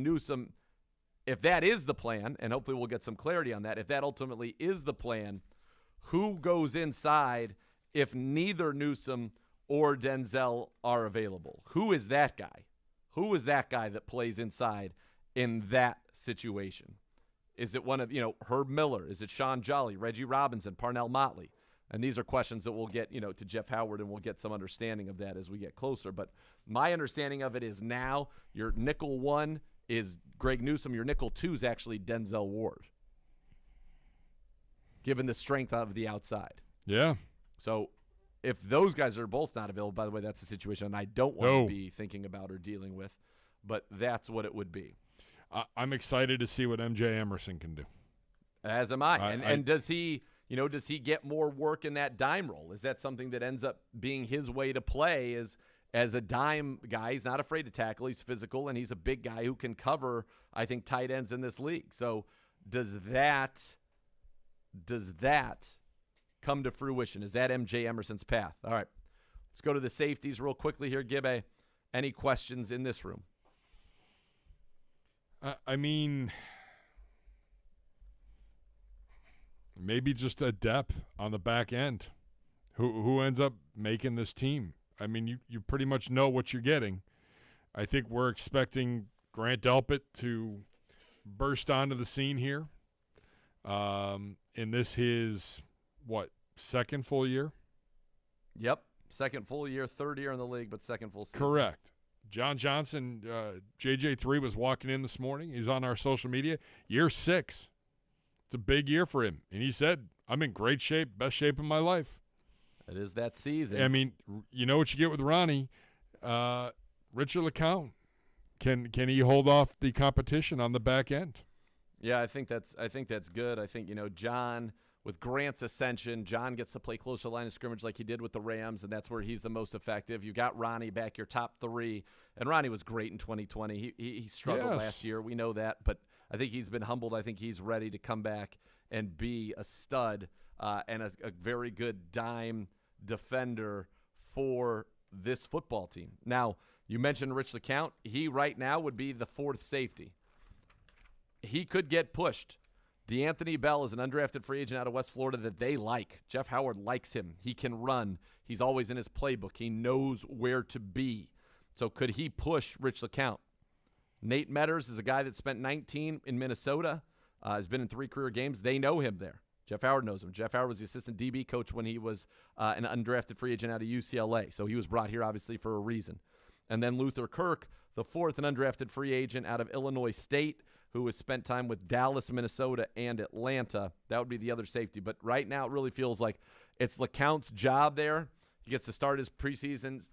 that is the plan, and hopefully we'll get some clarity on that, if that ultimately is the plan, who goes inside if neither Newsome or Denzel are available? Who is that guy? Who is that guy that plays inside in that situation? Is it one of, Herb Miller? Is it Sean Jolly, Reggie Robinson, Parnell Motley? And these are questions that we'll get, to Jeff Howard, and we'll get some understanding of that as we get closer. But my understanding of it is now your nickel 1 is Greg Newsome. Your nickel 2 is actually Denzel Ward, given the strength of the outside. Yeah. So if those guys are both not available, by the way, that's a situation I don't want to be thinking about or dealing with, but that's what it would be. I'm excited to see what MJ Emerson can do. As am I. And does he get more work in that dime role? Is that something that ends up being his way to play as a dime guy? He's not afraid to tackle. He's physical, and he's a big guy who can cover, I think, tight ends in this league. So does that come to fruition? Is that MJ Emerson's path? All right. Let's go to the safeties real quickly here. Gibbe, any questions in this room? I mean, maybe just a depth on the back end. Who ends up making this team? I mean, you pretty much know what you're getting. I think we're expecting Grant Delpit to burst onto the scene here. In this his, second full year? Yep, second full year, third year in the league, but second full season. Correct. John Johnson, JJ3 was walking in this morning. He's on our social media. Year 6. It's a big year for him. And he said, I'm in great shape, best shape of my life. It is that season. I mean, you know what you get with Ronnie. Richard LeCounte, can he hold off the competition on the back end? Yeah, I think that's good. I think, John, with Grant's ascension, John gets to play close to the line of scrimmage like he did with the Rams, and that's where he's the most effective. You got Ronnie back, your top 3, and Ronnie was great in 2020. He struggled last year. We know that, but I think he's been humbled. I think he's ready to come back and be a stud and a very good dime defender for this football team. Now, you mentioned Rich LeCounte. He right now would be the 4th safety. He could get pushed. DeAnthony Bell is an undrafted free agent out of West Florida that they like. Jeff Howard likes him. He can run. He's always in his playbook. He knows where to be. So could he push Rich LeCounte? Nate Metters is a guy that spent 19 in Minnesota, has been in 3 career games. They know him there. Jeff Howard knows him. Jeff Howard was the assistant DB coach when he was an undrafted free agent out of UCLA. So he was brought here, obviously, for a reason. And then Luther Kirk, the 4th, an undrafted free agent out of Illinois State, who has spent time with Dallas, Minnesota, and Atlanta. That would be the other safety. But right now it really feels like it's LeCounte's job there. He gets to start his preseason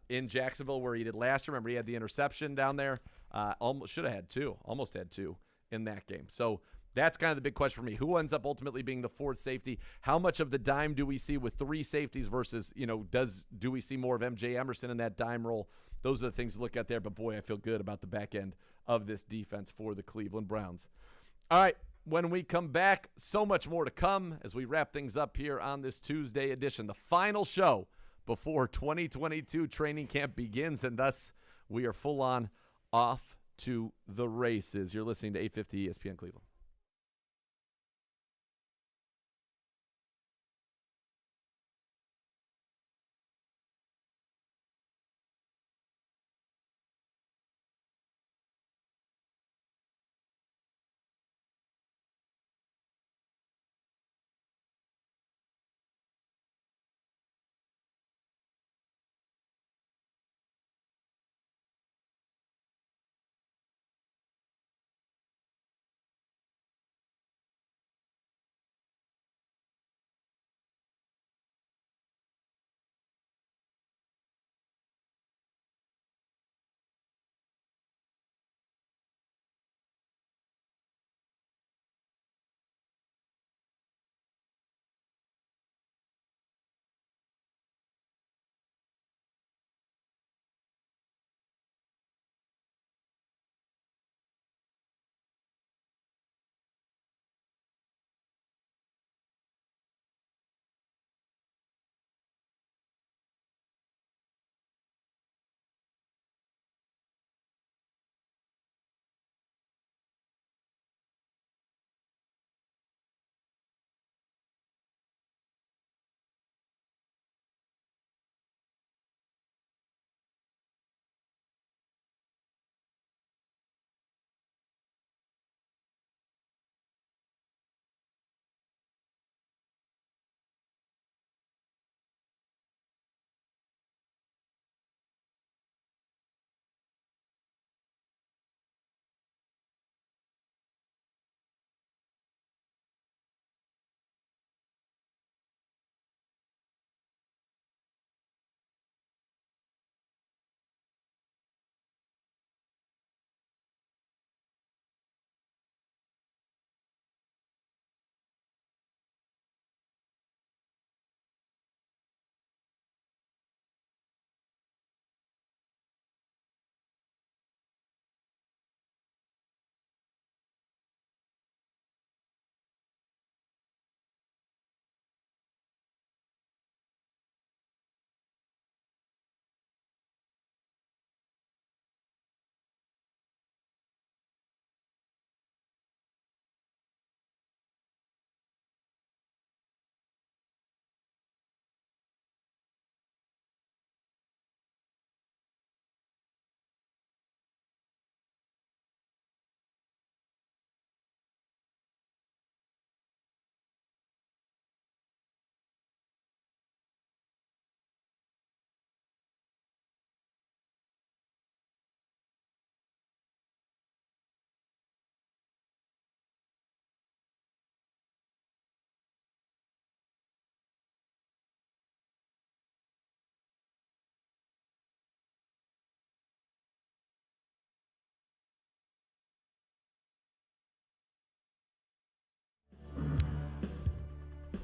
in Jacksonville where he did last year. Remember, he had the interception down there. Almost had 2 in that game. So that's kind of the big question for me. Who ends up ultimately being the 4th safety? How much of the dime do we see with 3 safeties versus, do we see more of MJ Emerson in that dime role? Those are the things to look at there. But, boy, I feel good about the back end of this defense for the Cleveland Browns. All right, when we come back, so much more to come as we wrap things up here on this Tuesday edition, the final show before 2022 training camp begins, and thus we are full on off to the races. You're listening to 850 ESPN Cleveland.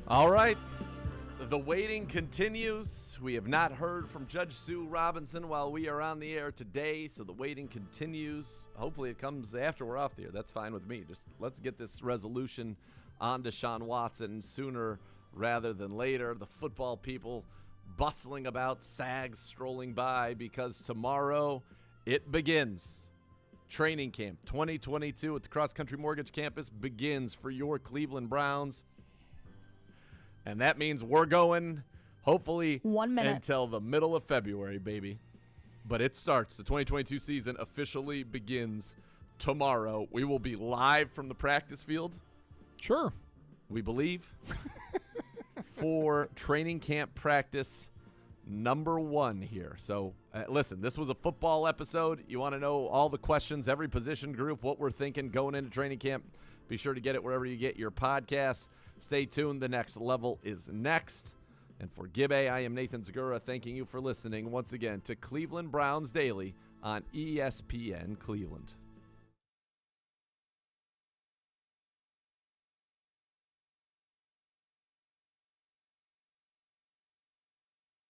All right. The waiting continues. We have not heard from Judge Sue Robinson while we are on the air today, so the waiting continues. Hopefully it comes after we're off the air. That's fine with me. Just let's get this resolution on Deshaun Watson sooner rather than later. The football people bustling about, SAGs strolling by, because tomorrow it begins. Training camp 2022 at the Cross Country Mortgage Campus begins for your Cleveland Browns. And that means we're going, hopefully, 1 minute until the middle of February, baby. but it starts. The 2022 season officially begins tomorrow. We will be live from the practice field. Sure. We believe, for training camp practice number 1 here. So, listen, this was a football episode. You want to know all the questions, every position group, what we're thinking going into training camp. Be sure to get it wherever you get your podcasts. Stay tuned. The next level is next. And for Gibbe, I am Nathan Zegura, thanking you for listening once again to Cleveland Browns Daily on ESPN Cleveland.